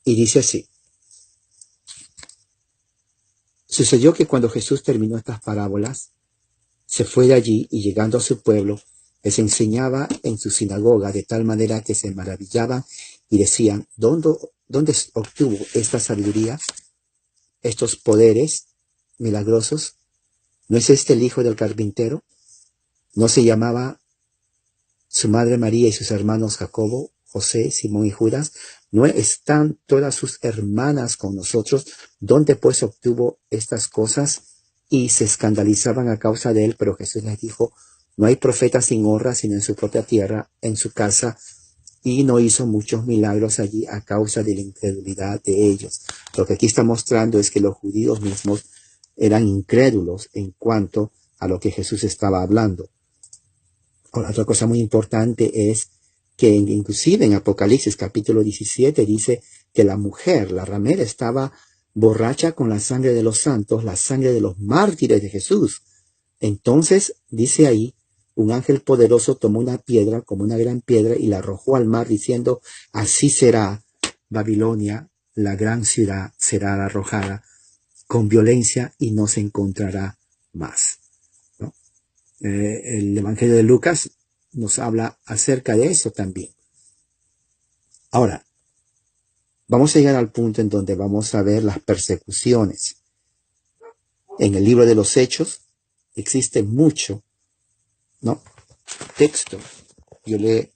Y dice así. Sucedió que cuando Jesús terminó estas parábolas, se fue de allí y llegando a su pueblo, les enseñaba en su sinagoga de tal manera que se maravillaban y decían, ¿dónde obtuvo esta sabiduría, estos poderes milagrosos? ¿No es este el hijo del carpintero? ¿No se llamaba su madre María y sus hermanos Jacobo, José, Simón y Judas? ¿No están todas sus hermanas con nosotros? ¿Dónde pues obtuvo estas cosas? Y se escandalizaban a causa de él, pero Jesús les dijo, no hay profeta sin honra sino en su propia tierra, en su casa, y no hizo muchos milagros allí a causa de la incredulidad de ellos. Lo que aquí está mostrando es que los judíos mismos eran incrédulos en cuanto a lo que Jesús estaba hablando. Ahora, otra cosa muy importante es que inclusive en Apocalipsis capítulo 17 dice que la mujer, la ramera, estaba borracha con la sangre de los santos, la sangre de los mártires de Jesús. Entonces, dice ahí, un ángel poderoso tomó una piedra, como una gran piedra, y la arrojó al mar, diciendo, así será Babilonia, la gran ciudad, será arrojada con violencia y no se encontrará más. ¿No? El Evangelio de Lucas nos habla acerca de eso también. Ahora, vamos a llegar al punto en donde vamos a ver las persecuciones. En el libro de los Hechos existe mucho, ¿no?, texto. Yo le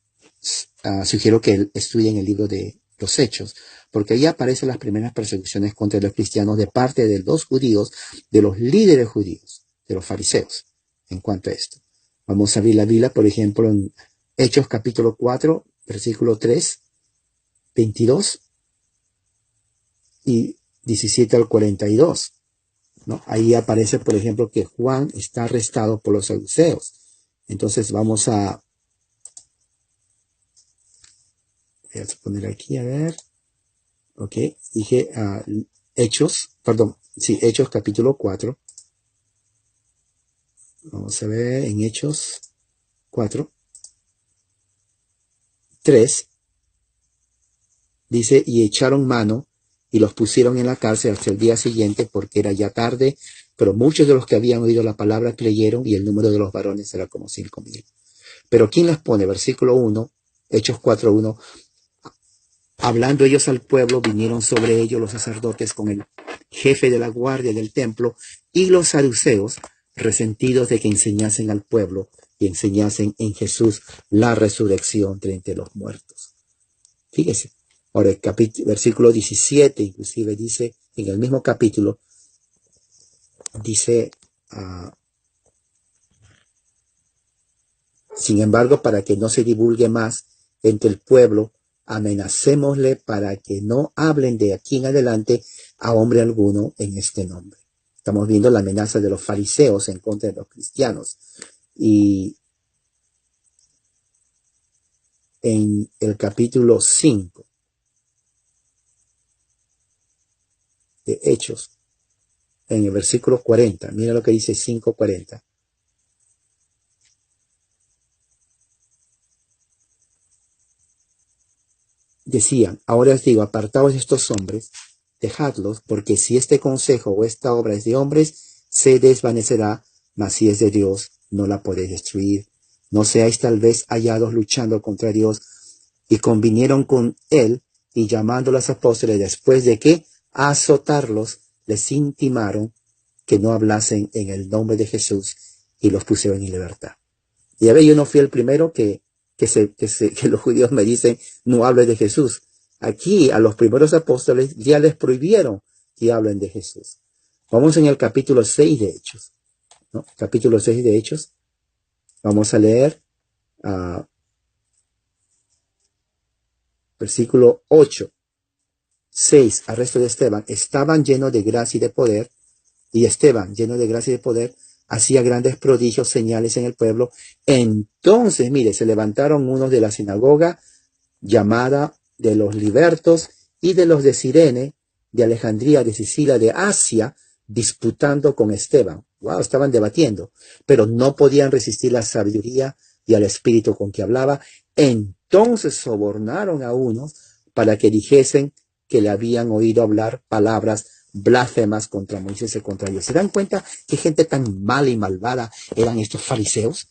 sugiero que estudien el libro de los Hechos, porque ahí aparecen las primeras persecuciones contra los cristianos de parte de los judíos, de los líderes judíos, de los fariseos, en cuanto a esto. Vamos a abrir la Biblia, por ejemplo, en Hechos capítulo 4, versículo 3, 22 y 17 al 42. ¿No? Ahí aparece, por ejemplo, que Juan está arrestado por los saduceos. Entonces vamos a poner aquí, a ver. Ok, dije Hechos capítulo 4. Vamos a ver en Hechos 4, 3. Dice, y echaron mano y los pusieron en la cárcel hasta el día siguiente porque era ya tarde, pero muchos de los que habían oído la palabra creyeron y el número de los varones era como 5,000. Pero ¿quién las pone? Versículo 1, Hechos 4:1. Hablando ellos al pueblo, vinieron sobre ellos los sacerdotes con el jefe de la guardia del templo y los saduceos, resentidos de que enseñasen al pueblo y enseñasen en Jesús la resurrección de entre los muertos. Fíjese. Ahora el versículo 17 inclusive dice, en el mismo capítulo, dice, sin embargo, para que no se divulgue más entre el pueblo, amenacémosle para que no hablen de aquí en adelante a hombre alguno en este nombre. Estamos viendo la amenaza de los fariseos en contra de los cristianos. Y en el capítulo 5 de Hechos, en el versículo 40, mira lo que dice 5:40. Decían, ahora os digo, apartaos de estos hombres, dejadlos, porque si este consejo o esta obra es de hombres, se desvanecerá, mas si es de Dios, no la podéis destruir. No seáis tal vez hallados luchando contra Dios. Y convinieron con él, y llamando a los apóstoles, después de que azotarlos, les intimaron que no hablasen en el nombre de Jesús y los pusieron en libertad. Y a ver, yo no fui el primero que los judíos me dicen, no hables de Jesús. Aquí a los primeros apóstoles ya les prohibieron que hablen de Jesús. Vamos en el capítulo 6 de Hechos, ¿no? Capítulo 6 de Hechos. Vamos a leer versículo 8. 6. Arresto de Esteban. Estaban llenos de gracia y de poder. Y Esteban, lleno de gracia y de poder, hacía grandes prodigios, señales en el pueblo. Entonces, mire, se levantaron unos de la sinagoga llamada de los libertos y de los de Cirene, de Alejandría, de Sicilia, de Asia, disputando con Esteban. Wow, estaban debatiendo, pero no podían resistir la sabiduría y al espíritu con que hablaba. Entonces sobornaron a unos para que dijesen que le habían oído hablar palabras blasfemas contra Moisés y contra Dios. ¿Se dan cuenta qué gente tan mala y malvada eran estos fariseos?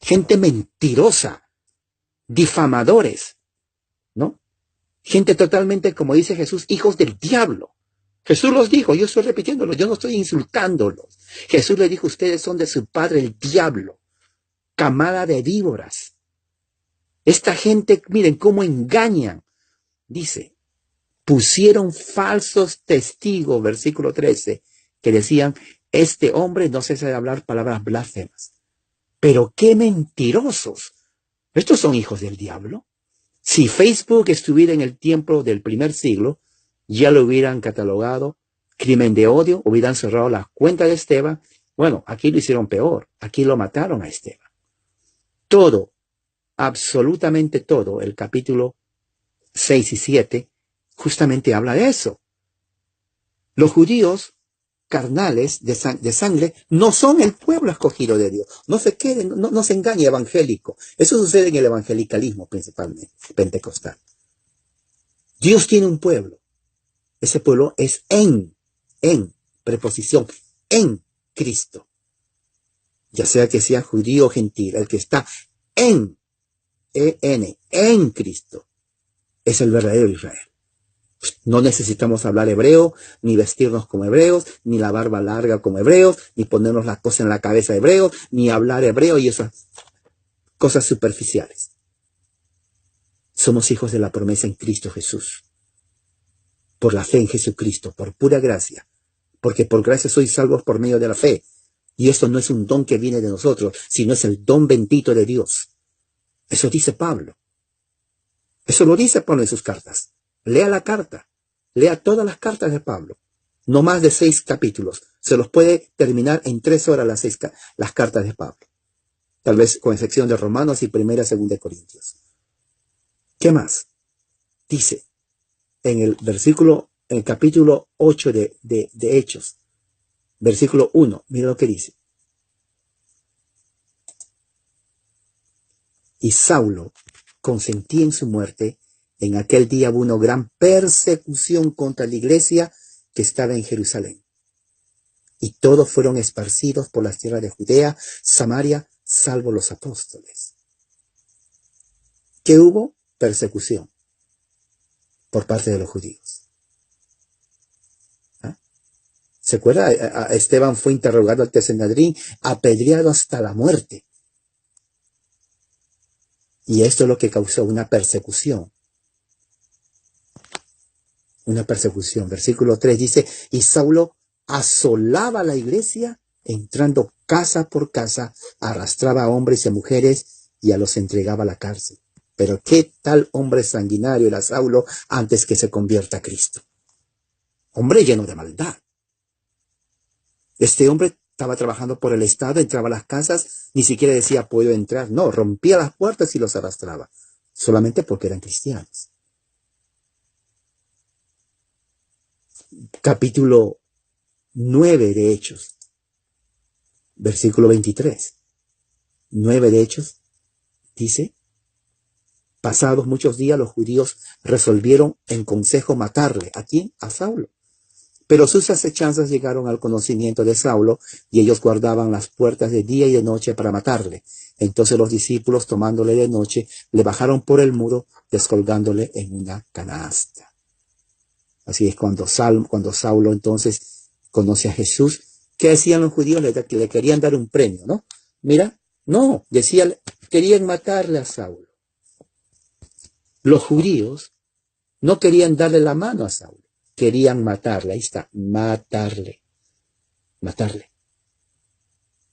Gente mentirosa, difamadores, ¿no? Gente totalmente, como dice Jesús, hijos del diablo. Jesús los dijo, yo estoy repitiéndolo, yo no estoy insultándolos. Jesús les dijo, ustedes son de su padre el diablo, camada de víboras. Esta gente, miren cómo engañan. Dice, pusieron falsos testigos, versículo 13, que decían, este hombre no cesa de hablar palabras blasfemas. Pero qué mentirosos. ¿Estos son hijos del diablo? Si Facebook estuviera en el tiempo del primer siglo, ya lo hubieran catalogado crimen de odio, hubieran cerrado la cuenta de Esteban. Bueno, aquí lo hicieron peor, aquí lo mataron a Esteban. Todo, absolutamente todo, el capítulo 6 y 7, justamente habla de eso. Los judíos carnales de sangre no son el pueblo escogido de Dios. No se queden, no se engañe evangélico. Eso sucede en el evangelicalismo principalmente, pentecostal. Dios tiene un pueblo. Ese pueblo es en preposición, en Cristo. Ya sea que sea judío o gentil, el que está en Cristo, es el verdadero Israel. No necesitamos hablar hebreo, ni vestirnos como hebreos, ni la barba larga como hebreos, ni ponernos la cosa en la cabeza de hebreos, ni hablar hebreo y esas cosas superficiales. Somos hijos de la promesa en Cristo Jesús. Por la fe en Jesucristo, por pura gracia. Porque por gracia sois salvos por medio de la fe. Y esto no es un don que viene de nosotros, sino es el don bendito de Dios. Eso dice Pablo. Eso lo dice Pablo en sus cartas. Lea la carta. Lea todas las cartas de Pablo. No más de 6 capítulos. Se los puede terminar en 3 horas las cartas de Pablo. Tal vez con excepción de Romanos y 1 y 2 de Corintios. ¿Qué más? Dice en el capítulo 8 de Hechos, versículo 1, mira lo que dice. Y Saulo consentía en su muerte. En aquel día hubo una gran persecución contra la iglesia que estaba en Jerusalén. Y todos fueron esparcidos por las tierras de Judea, Samaria, salvo los apóstoles. ¿Qué hubo? Persecución por parte de los judíos. ¿Ah? ¿Se acuerda? Esteban fue interrogado ante Sanedrín, apedreado hasta la muerte. Y esto es lo que causó una persecución. Una persecución. Versículo 3 dice, y Saulo asolaba la iglesia, entrando casa por casa, arrastraba a hombres y a mujeres y a los entregaba a la cárcel. Pero qué tal hombre sanguinario era Saulo antes que se convierta a Cristo. Hombre lleno de maldad. Este hombre estaba trabajando por el Estado, entraba a las casas, ni siquiera decía puedo entrar. No, rompía las puertas y los arrastraba. Solamente porque eran cristianos. Capítulo 9 de Hechos. Versículo 23. 9 de Hechos. Dice, pasados muchos días los judíos resolvieron en consejo matarle. ¿A quién? A Saulo. Pero sus acechanzas llegaron al conocimiento de Saulo y ellos guardaban las puertas de día y de noche para matarle. Entonces los discípulos, tomándole de noche, le bajaron por el muro, descolgándole en una canasta. Así es cuando Saulo entonces conoce a Jesús. ¿Qué hacían los judíos? Le querían dar un premio, ¿no? Mira, no, querían matarle a Saulo. Los judíos no querían darle la mano a Saulo, querían matarle. Ahí está, matarle.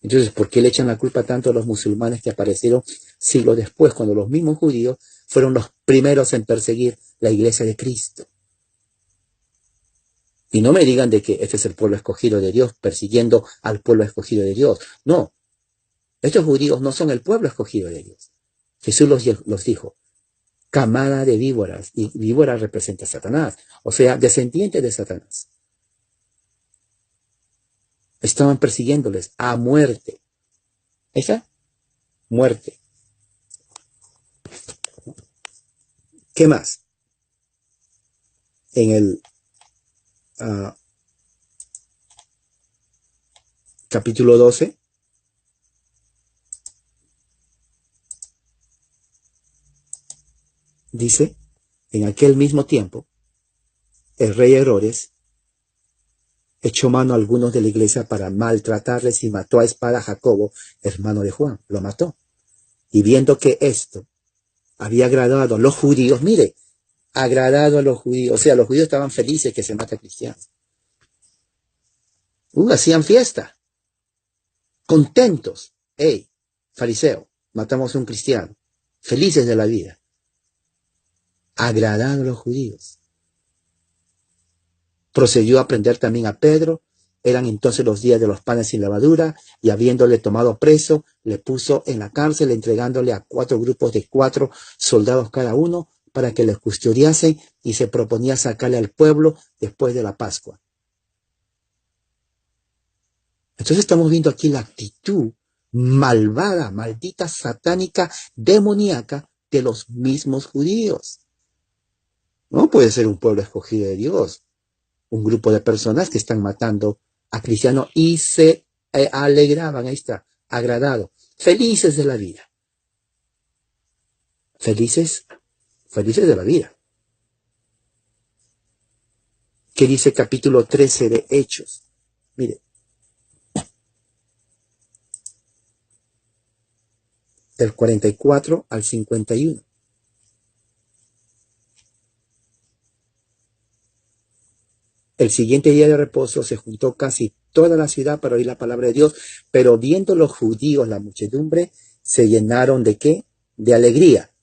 Entonces, ¿por qué le echan la culpa tanto a los musulmanes que aparecieron siglos después, cuando los mismos judíos fueron los primeros en perseguir la iglesia de Cristo? Y no me digan de que este es el pueblo escogido de Dios, persiguiendo al pueblo escogido de Dios. No, estos judíos no son el pueblo escogido de Dios. Jesús los dijo, camada de víboras, y víbora representa a Satanás, o sea, descendientes de Satanás. Estaban persiguiéndoles a muerte. ¿Esa? Muerte. ¿Qué más? En el capítulo 12, dice, en aquel mismo tiempo, el rey Herodes echó mano a algunos de la iglesia para maltratarles y mató a espada a Jacobo, hermano de Juan. Lo mató. Y viendo que esto había agradado a los judíos, mire, agradado a los judíos, o sea, los judíos estaban felices que se mate a cristianos. Hacían fiesta, contentos. Hey, fariseo, matamos a un cristiano, felices de la vida. Agradado a los judíos. Procedió a prender también a Pedro. Eran entonces los días de los panes sin levadura, y habiéndole tomado preso, le puso en la cárcel, entregándole a 4 grupos de 4 soldados cada uno, para que les custodiasen, y se proponía sacarle al pueblo después de la Pascua. Entonces estamos viendo aquí la actitud malvada, maldita, satánica, demoníaca de los mismos judíos. No puede ser un pueblo escogido de Dios, un grupo de personas que están matando a cristianos y se alegraban, ahí está, agradado, felices de la vida. Felices de la vida. ¿Qué dice capítulo 13 de Hechos? Mire. Del 44 al 51. El siguiente día de reposo se juntó casi toda la ciudad para oír la palabra de Dios, pero viendo los judíos la muchedumbre, se llenaron ¿de qué? De alegría.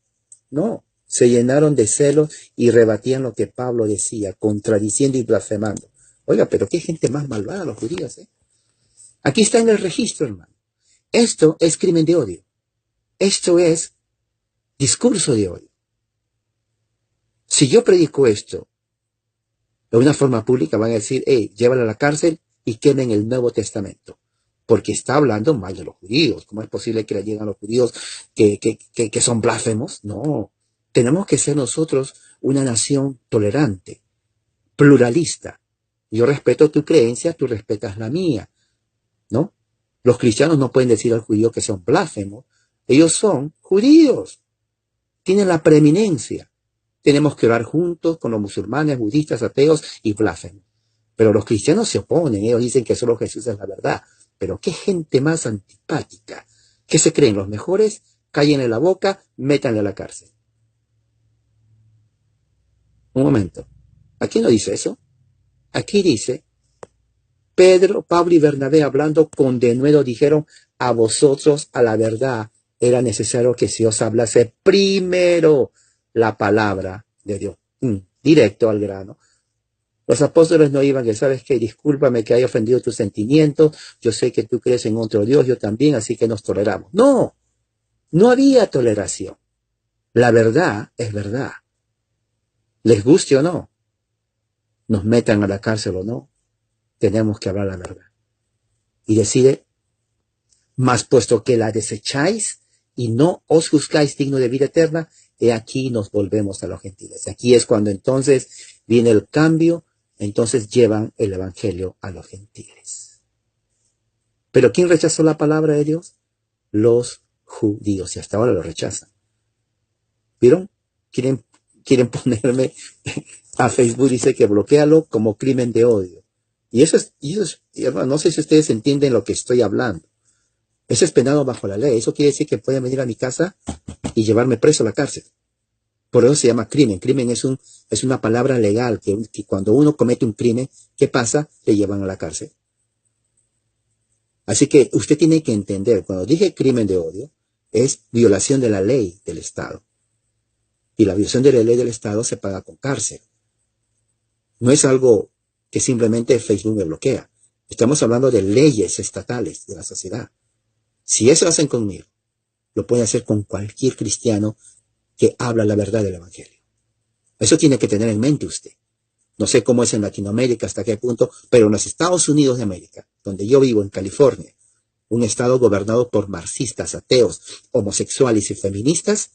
No, se llenaron de celos y rebatían lo que Pablo decía, contradiciendo y blasfemando. Oiga, pero qué gente más malvada los judíos, ¿eh? Aquí está en el registro, hermano. Esto es crimen de odio. Esto es discurso de odio. Si yo predico esto de una forma pública, van a decir, hey, llévala a la cárcel y quemen el Nuevo Testamento, porque está hablando mal de los judíos. ¿Cómo es posible que le digan a los judíos que son blasfemos? No, tenemos que ser nosotros una nación tolerante, pluralista. Yo respeto tu creencia, tú respetas la mía, ¿no? Los cristianos no pueden decir al judío que son blasfemos. Ellos son judíos, tienen la preeminencia. Tenemos que orar juntos con los musulmanes, budistas, ateos y blasfemos. Pero los cristianos se oponen, ellos dicen que solo Jesús es la verdad. Pero qué gente más antipática. ¿Qué se creen los mejores? Cállenle la boca, métanle a la cárcel. Un momento. Aquí no dice eso. Aquí dice, Pedro, Pablo y Bernabé hablando con denuedo dijeron, a vosotros a la verdad era necesario que se os hablase primero la palabra de Dios. Directo al grano. Los apóstoles no iban que, ¿sabes qué? Discúlpame que haya ofendido tus sentimientos. Yo sé que tú crees en otro Dios, yo también, así que nos toleramos. No, no había toleración. La verdad es verdad. Les guste o no, nos metan a la cárcel o no, tenemos que hablar la verdad. Y decide, mas puesto que la desecháis y no os juzgáis digno de vida eterna, he aquí nos volvemos a los gentiles. Aquí es cuando entonces viene el cambio, entonces llevan el evangelio a los gentiles. Pero ¿quién rechazó la palabra de Dios? Los judíos, y hasta ahora lo rechazan. ¿Vieron? Quieren quieren ponerme a Facebook, dice que bloquealo como crimen de odio. Y eso es, hermano, no sé si ustedes entienden lo que estoy hablando. Eso es penado bajo la ley. Eso quiere decir que pueden venir a mi casa y llevarme preso a la cárcel. Por eso se llama crimen. Crimen es una palabra legal que cuando uno comete un crimen, ¿qué pasa? Le llevan a la cárcel. Así que usted tiene que entender, cuando dije crimen de odio, es violación de la ley del Estado. Y la violación de la ley del Estado se paga con cárcel. No es algo que simplemente Facebook me bloquea. Estamos hablando de leyes estatales de la sociedad. Si eso hacen conmigo, lo puede hacer con cualquier cristiano que habla la verdad del Evangelio. Eso tiene que tener en mente usted. No sé cómo es en Latinoamérica, hasta qué punto, pero en los Estados Unidos de América, donde yo vivo, en California, un estado gobernado por marxistas, ateos, homosexuales y feministas,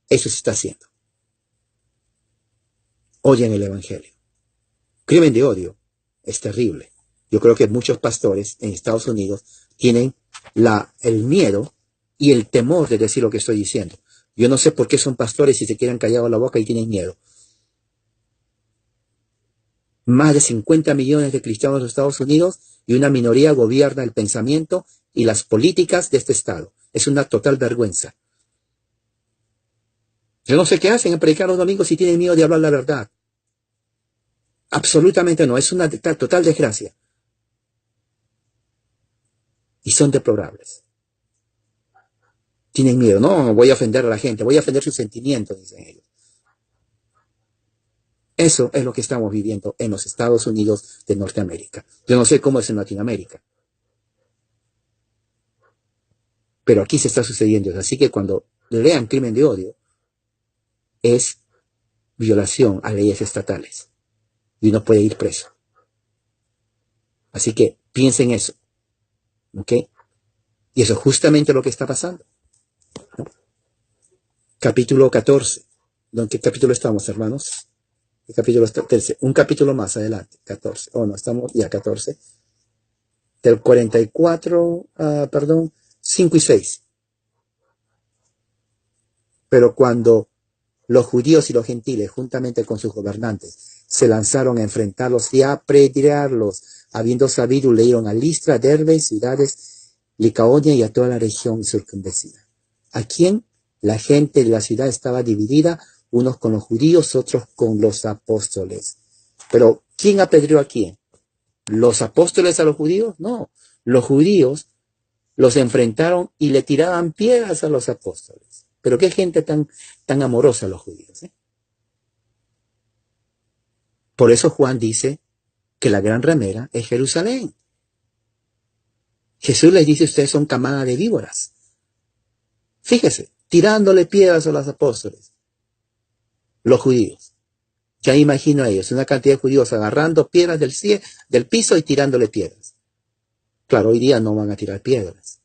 eso se está haciendo. Oyen el Evangelio. Crimen de odio es terrible. Yo creo que muchos pastores en Estados Unidos tienen el miedo y el temor de decir lo que estoy diciendo. Yo no sé por qué son pastores y se quedan callados la boca y tienen miedo. Más de 50 millones de cristianos en Estados Unidos y una minoría gobierna el pensamiento y las políticas de este estado. Es una total vergüenza. Yo no sé qué hacen en predicar los domingos si tienen miedo de hablar la verdad. Absolutamente no, es una total desgracia. Y son deplorables. Tienen miedo, no, voy a ofender a la gente, voy a ofender sus sentimientos, dicen ellos. Eso es lo que estamos viviendo en los Estados Unidos de Norteamérica. Yo no sé cómo es en Latinoamérica. Pero aquí se está sucediendo eso. Así que cuando lean crimen de odio, es violación a leyes estatales. Y uno puede ir preso. Así que piensen eso. ¿Ok? Y eso es justamente lo que está pasando. ¿No? Capítulo 14. ¿En qué capítulo estamos, hermanos? El capítulo 13. Un capítulo más adelante. 14. Oh, no, estamos ya 14. Del 44, 5 y 6. Pero cuando los judíos y los gentiles, juntamente con sus gobernantes, se lanzaron a enfrentarlos y a apedrearlos, habiendo sabido, leyeron a Listra, Derbe, ciudades, Licaonia y a toda la región circunvecina. ¿A quién? La gente de la ciudad estaba dividida, unos con los judíos, otros con los apóstoles. Pero, ¿quién apedreó a quién? ¿Los apóstoles a los judíos? No. Los judíos los enfrentaron y le tiraban piedras a los apóstoles. Pero qué gente tan amorosa los judíos, ¿eh? Por eso Juan dice que la gran ramera es Jerusalén. Jesús les dice, ustedes son camada de víboras. Fíjese, tirándole piedras a los apóstoles. Los judíos. Ya imagino a ellos, una cantidad de judíos agarrando piedras del piso y tirándole piedras. Claro, hoy día no van a tirar piedras.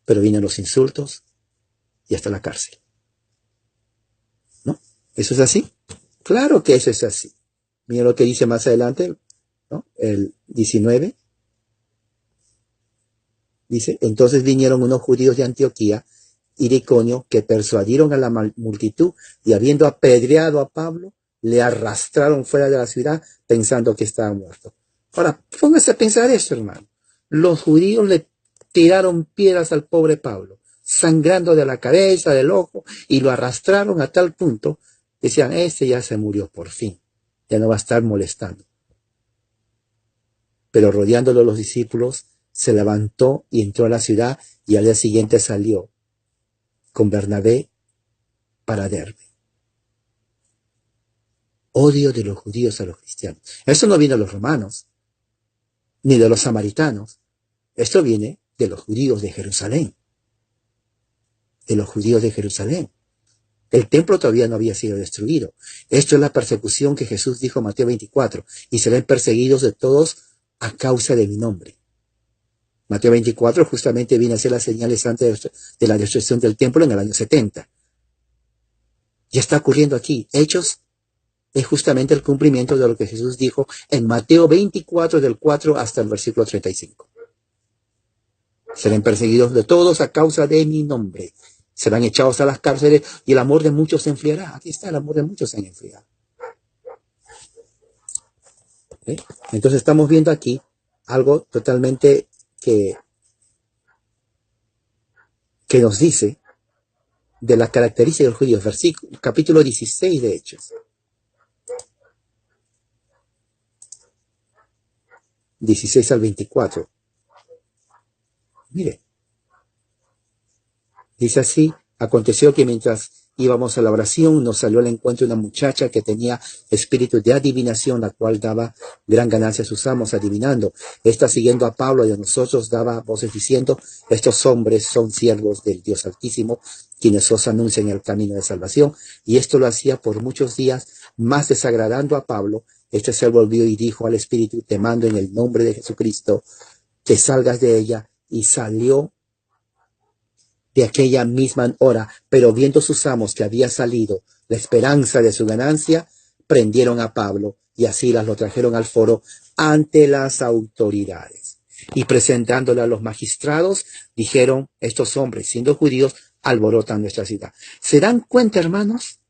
Pero vienen los insultos y hasta la cárcel. ¿No? ¿Eso es así? Claro que eso es así. Mira lo que dice más adelante, ¿no? El 19. Dice, entonces vinieron unos judíos de Antioquía y de Iconio que persuadieron a la multitud y habiendo apedreado a Pablo, le arrastraron fuera de la ciudad pensando que estaba muerto. Ahora, póngase a pensar esto, hermano. Los judíos le tiraron piedras al pobre Pablo, sangrando de la cabeza, del ojo, y lo arrastraron a tal punto, decían, este ya se murió por fin, ya no va a estar molestando. Pero rodeándolo los discípulos, se levantó y entró a la ciudad y al día siguiente salió con Bernabé para Derbe. Odio de los judíos a los cristianos. Esto no viene de los romanos, ni de los samaritanos. Esto viene de los judíos de Jerusalén. De los judíos de Jerusalén. El templo todavía no había sido destruido. Esto es la persecución que Jesús dijo en Mateo 24. Y serán perseguidos de todos a causa de mi nombre. Mateo 24 justamente viene a ser las señales antes de la destrucción del templo en el año 70. Ya está ocurriendo aquí. Hechos es justamente el cumplimiento de lo que Jesús dijo en Mateo 24 del 4 hasta el versículo 35. Serán perseguidos de todos a causa de mi nombre. Serán echados a las cárceles y el amor de muchos se enfriará. Aquí está, el amor de muchos se han enfriado. ¿Sí? Entonces estamos viendo aquí algo totalmente que nos dice de las características de los judíos. Versículo, capítulo 16 de Hechos. 16 al 24. Mire. Dice así: aconteció que mientras íbamos a la oración, nos salió al encuentro una muchacha que tenía espíritu de adivinación, la cual daba gran ganancia a sus amos adivinando. Esta, siguiendo a Pablo y a nosotros, daba voces diciendo: estos hombres son siervos del Dios Altísimo, quienes os anuncian el camino de salvación. Y esto lo hacía por muchos días, más desagradando a Pablo. Este se volvió y dijo al espíritu: te mando en el nombre de Jesucristo que salgas de ella. Y salió de aquella misma hora, pero viendo sus amos que había salido la esperanza de su ganancia, prendieron a Pablo y así las lo trajeron al foro ante las autoridades. Y presentándole a los magistrados, dijeron: estos hombres, siendo judíos, alborotan nuestra ciudad. ¿Se dan cuenta, hermanos?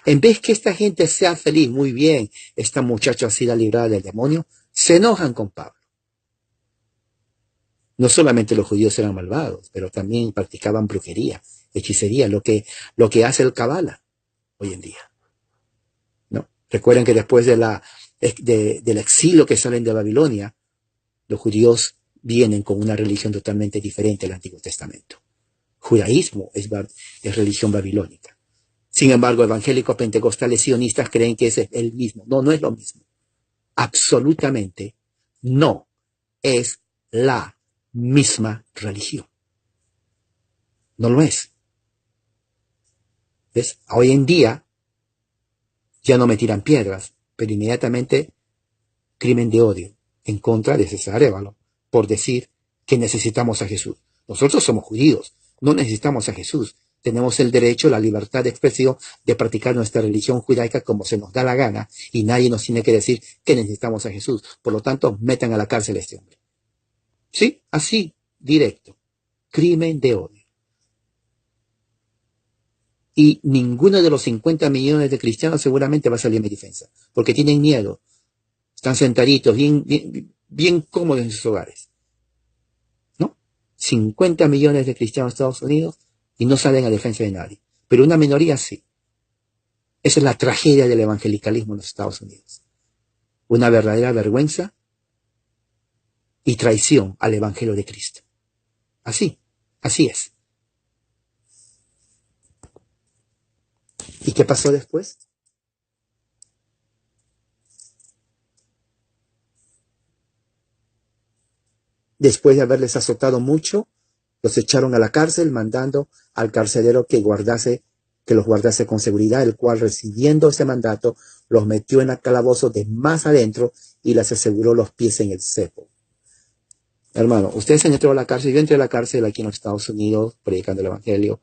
En vez que esta gente sea feliz, muy bien, esta muchacha ha sido librada del demonio, se enojan con Pablo. No solamente los judíos eran malvados, pero también practicaban brujería, hechicería, lo que hace el Kabbalah hoy en día, ¿no? Recuerden que después del exilio que salen de Babilonia, los judíos vienen con una religión totalmente diferente al Antiguo Testamento. Judaísmo es religión babilónica. Sin embargo, evangélicos, pentecostales, sionistas creen que es el mismo. No, no es lo mismo. Absolutamente no es la misma religión. No lo es. ¿Ves? Hoy en día ya no me tiran piedras, pero inmediatamente crimen de odio en contra de César Arévalo por decir que necesitamos a Jesús. Nosotros somos judíos, no necesitamos a Jesús. Tenemos el derecho, la libertad de expresión de practicar nuestra religión judaica como se nos da la gana y nadie nos tiene que decir que necesitamos a Jesús. Por lo tanto, metan a la cárcel a este hombre. Sí, así, directo. Crimen de odio. Y ninguno de los 50 millones de cristianos seguramente va a salir en mi defensa, porque tienen miedo. Están sentaditos, bien cómodos en sus hogares. ¿No? 50 millones de cristianos en Estados Unidos y no salen a defensa de nadie. Pero una minoría sí. Esa es la tragedia del evangelicalismo en los Estados Unidos. Una verdadera vergüenza y traición al Evangelio de Cristo. Así es. ¿Y qué pasó después? Después de haberles azotado mucho, los echaron a la cárcel, mandando al carcelero que los guardase con seguridad, el cual, recibiendo ese mandato, los metió en el calabozo de más adentro y les aseguró los pies en el cepo. Hermano, ustedes han entrado a la cárcel. Yo entré a la cárcel aquí en los Estados Unidos predicando el Evangelio.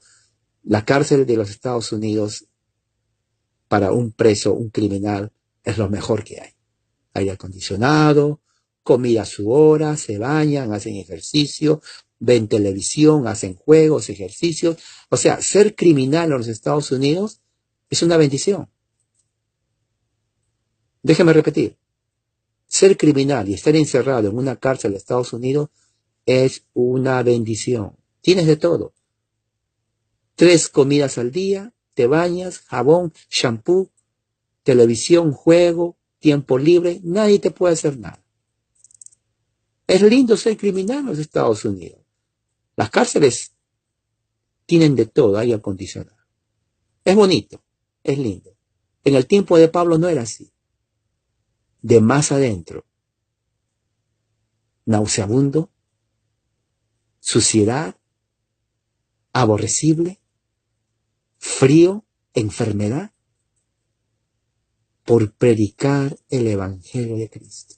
La cárcel de los Estados Unidos para un preso, un criminal, es lo mejor que hay. Aire acondicionado, comida a su hora, se bañan, hacen ejercicio, ven televisión, hacen juegos, ejercicios. O sea, ser criminal en los Estados Unidos es una bendición. Déjeme repetir. Ser criminal y estar encerrado en una cárcel de Estados Unidos es una bendición. Tienes de todo. 3 comidas al día, te bañas, jabón, shampoo, televisión, juego, tiempo libre. Nadie te puede hacer nada. Es lindo ser criminal en los Estados Unidos. Las cárceles tienen de todo, aire acondicionado. Es bonito, es lindo. En el tiempo de Pablo no era así. De más adentro, nauseabundo, suciedad, aborrecible, frío, enfermedad, por predicar el Evangelio de Cristo.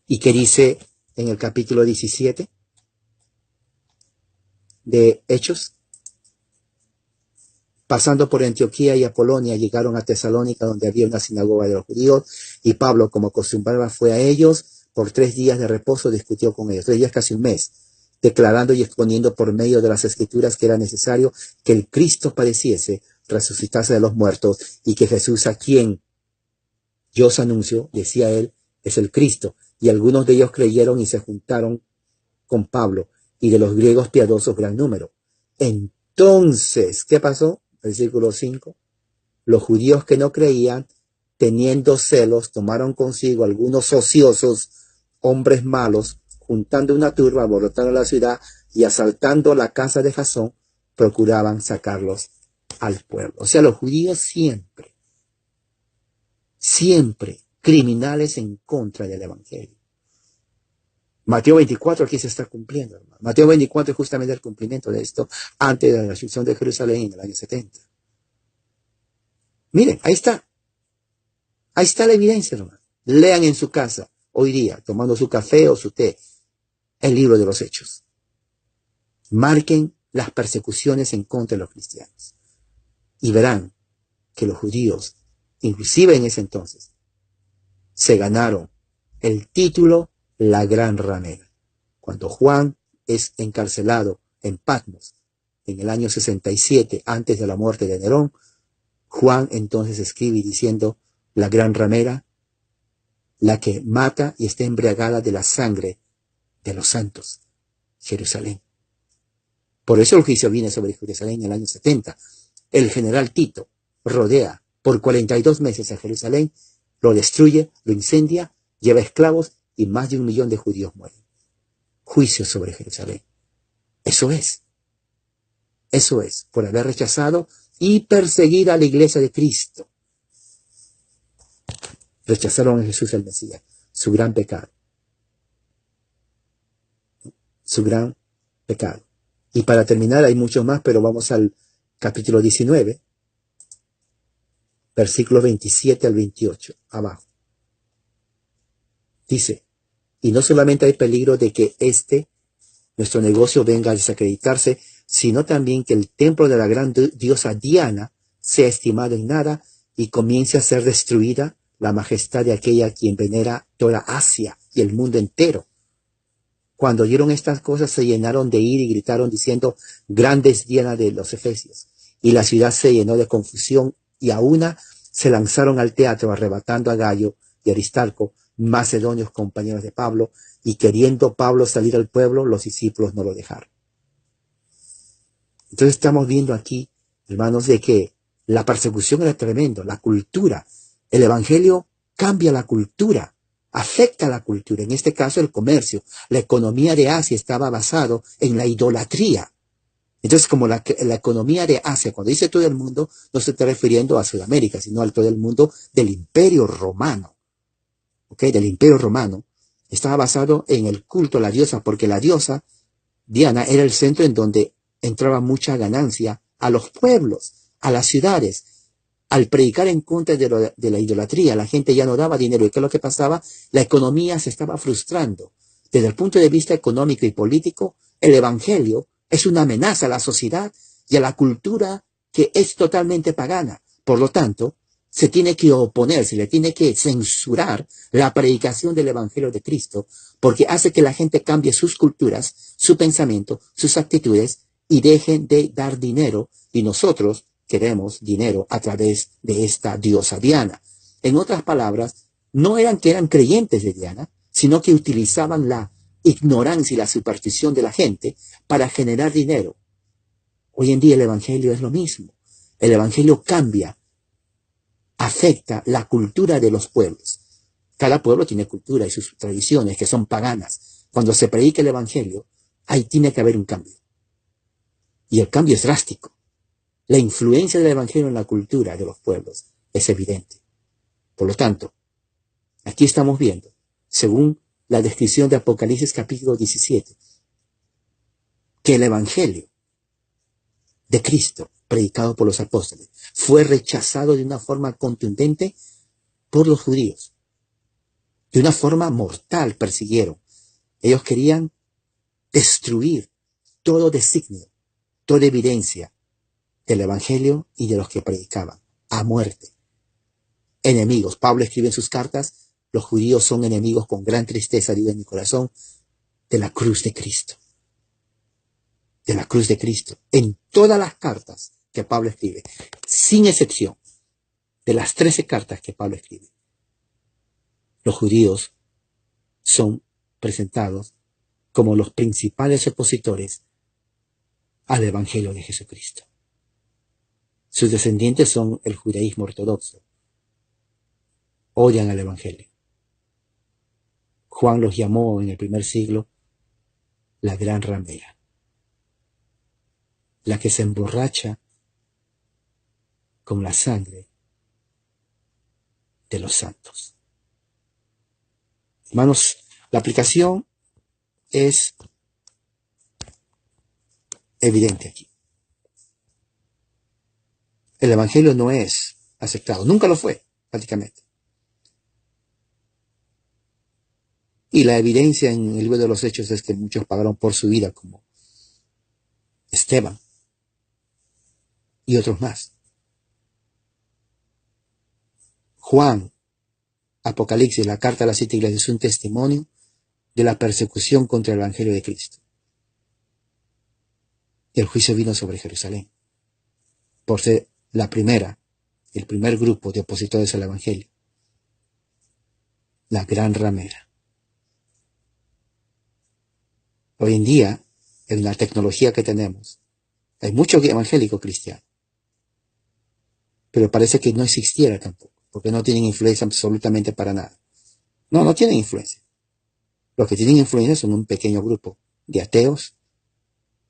¿Y qué dice en el capítulo 17 de Hechos? Pasando por Antioquía y Apolonia, llegaron a Tesalónica, donde había una sinagoga de los judíos, y Pablo, como acostumbraba, fue a ellos. Por 3 días de reposo discutió con ellos. 3 días, casi un mes. declarando y exponiendo por medio de las Escrituras que era necesario que el Cristo padeciese, resucitase de los muertos, y que Jesús, a quien yo os anuncio, decía él, es el Cristo. Y algunos de ellos creyeron y se juntaron con Pablo, y de los griegos piadosos gran número. Entonces, ¿qué pasó? Versículo 5. Los judíos que no creían, teniendo celos, tomaron consigo algunos ociosos, hombres malos, juntando una turba, alborotaron la ciudad y asaltando la casa de Jasón, procuraban sacarlos al pueblo. O sea, los judíos siempre criminales en contra del evangelio. Mateo 24 aquí se está cumpliendo, hermano. Mateo 24 es justamente el cumplimiento de esto antes de la destrucción de Jerusalén en el año 70. Miren, ahí está. Ahí está la evidencia, hermano. Lean en su casa, hoy día, tomando su café o su té, el libro de los Hechos. Marquen las persecuciones en contra de los cristianos. Y verán que los judíos, inclusive en ese entonces, se ganaron el título la gran ramera. Cuando Juan es encarcelado en Patmos en el año 67, antes de la muerte de Nerón, Juan entonces escribe diciendo, la gran ramera, la que mata y está embriagada de la sangre de los santos, Jerusalén. Por eso el juicio viene sobre Jerusalén en el año 70. El general Tito rodea por 42 meses a Jerusalén, lo destruye, lo incendia, lleva esclavos y más de 1 millón de judíos mueren. Juicio sobre Jerusalén. Eso es, por haber rechazado y perseguir a la iglesia de Cristo. Rechazaron a Jesús el Mesías, su gran pecado. Su gran pecado. Y para terminar, hay muchos más, pero vamos al capítulo 19, versículos 27 al 28, abajo. Dice, y no solamente hay peligro de que nuestro negocio venga a desacreditarse, sino también que el templo de la gran diosa Diana sea estimado en nada y comience a ser destruida la majestad de aquella a quien venera toda Asia y el mundo entero. Cuando oyeron estas cosas se llenaron de ira y gritaron diciendo, grande es Diana de los Efesios. Y la ciudad se llenó de confusión y a una se lanzaron al teatro arrebatando a Gayo y Aristarco, macedonios compañeros de Pablo, y queriendo Pablo salir al pueblo, los discípulos no lo dejaron. Entonces estamos viendo aquí, hermanos, de que la persecución era tremenda, la cultura, el evangelio cambia la cultura, afecta la cultura, en este caso el comercio, la economía de Asia estaba basado en la idolatría. Entonces, como la economía de Asia, cuando dice todo el mundo, no se está refiriendo a Sudamérica, sino a todo el mundo del Imperio Romano. Del Imperio Romano, estaba basado en el culto a la diosa, porque la diosa Diana era el centro en donde entraba mucha ganancia a los pueblos, a las ciudades. Al predicar en contra de la idolatría, la gente ya no daba dinero. ¿Y qué es lo que pasaba? La economía se estaba frustrando. Desde el punto de vista económico y político, el evangelio es una amenaza a la sociedad y a la cultura que es totalmente pagana. Por lo tanto, se tiene que oponer, se le tiene que censurar la predicación del evangelio de Cristo, porque hace que la gente cambie sus culturas, su pensamiento, sus actitudes y dejen de dar dinero, y nosotros queremos dinero a través de esta diosa Diana. En otras palabras, no eran que eran creyentes de Diana, sino que utilizaban la ignorancia y la superstición de la gente para generar dinero. Hoy en día el evangelio es lo mismo. El evangelio cambia, afecta la cultura de los pueblos. Cada pueblo tiene cultura y sus tradiciones que son paganas. Cuando se predica el evangelio, ahí tiene que haber un cambio. Y el cambio es drástico. La influencia del evangelio en la cultura de los pueblos es evidente. Por lo tanto, aquí estamos viendo, según la descripción de Apocalipsis capítulo 17, que el evangelio de Cristo, predicado por los apóstoles, fue rechazado de una forma contundente por los judíos. De una forma mortal persiguieron. Ellos querían destruir todo designio, toda evidencia del evangelio y de los que predicaban, a muerte. Enemigos. Pablo escribe en sus cartas, los judíos son enemigos con gran tristeza, digo en mi corazón, de la cruz de Cristo. de la cruz de Cristo. En todas las cartas que Pablo escribe, sin excepción de las 13 cartas que Pablo escribe, los judíos son presentados como los principales opositores al Evangelio de Jesucristo. Sus descendientes son el judaísmo ortodoxo. Odian al Evangelio. Juan los llamó en el primer siglo la gran ramera, la que se emborracha con la sangre de los santos. Hermanos, la aplicación es evidente aquí. El Evangelio no es aceptado, nunca lo fue, prácticamente. Y la evidencia en el libro de los Hechos es que muchos pagaron por su vida, como Esteban y otros más. Juan, Apocalipsis, la carta a las 7 iglesias, es un testimonio de la persecución contra el Evangelio de Cristo. Y el juicio vino sobre Jerusalén, por ser el primer grupo de opositores al Evangelio, la gran ramera. Hoy en día, en la tecnología que tenemos, hay mucho evangélico cristiano, pero parece que no existiera tampoco, porque no tienen influencia absolutamente para nada. No tienen influencia. Los que tienen influencia son un pequeño grupo de ateos,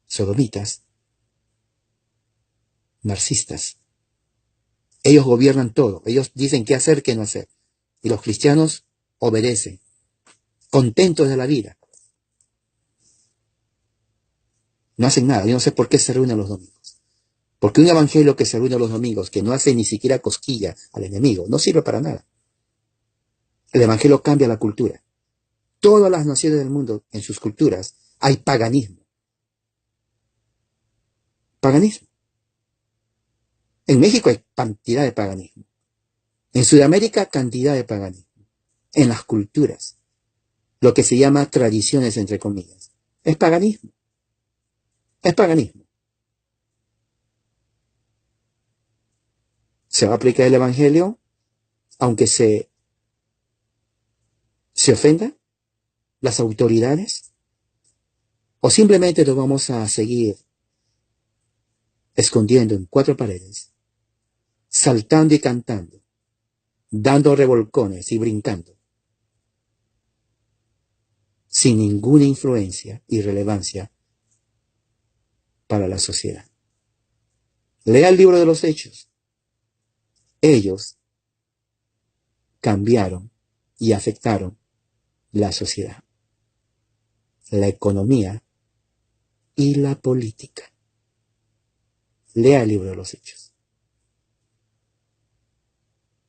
sodomitas, marxistas. Ellos gobiernan todo. Ellos dicen qué hacer, qué no hacer. Y los cristianos obedecen, contentos de la vida. No hacen nada. Yo no sé por qué se reúnen los domingos. Porque un evangelio que se reúne los domingos, que no hace ni siquiera cosquilla al enemigo, no sirve para nada. El evangelio cambia la cultura. Todas las naciones del mundo, en sus culturas, hay paganismo. Paganismo. En México hay cantidad de paganismo. En Sudamérica, cantidad de paganismo. En las culturas, lo que se llama tradiciones, entre comillas, es paganismo. Es paganismo. Se va a aplicar el evangelio, aunque se ofenda las autoridades, o simplemente lo vamos a seguir escondiendo en 4 paredes, saltando y cantando, dando revolcones y brincando, sin ninguna influencia y relevancia para la sociedad. Lea el libro de los Hechos. Ellos cambiaron y afectaron la sociedad, la economía y la política. Lea el libro de los Hechos.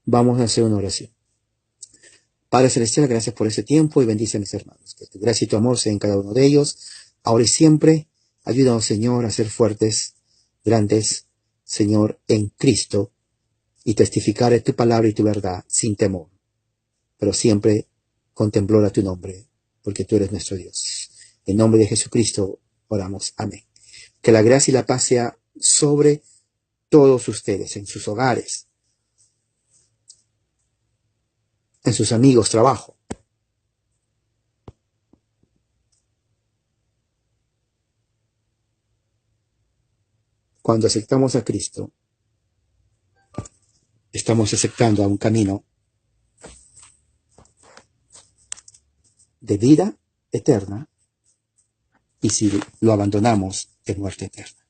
Vamos a hacer una oración. Padre Celestial, gracias por ese tiempo y bendice a mis hermanos. Que tu gracia y tu amor sean en cada uno de ellos, ahora y siempre. Ayúdanos, Señor, a ser fuertes, grandes, Señor, en Cristo, y testificar de tu palabra y tu verdad sin temor, pero siempre con temblor a tu nombre, porque tú eres nuestro Dios. En nombre de Jesucristo oramos. Amén. Que la gracia y la paz sea sobre todos ustedes, en sus hogares, en sus amigos, trabajo. Cuando aceptamos a Cristo, estamos aceptando a un camino de vida eterna, y si lo abandonamos, de muerte eterna.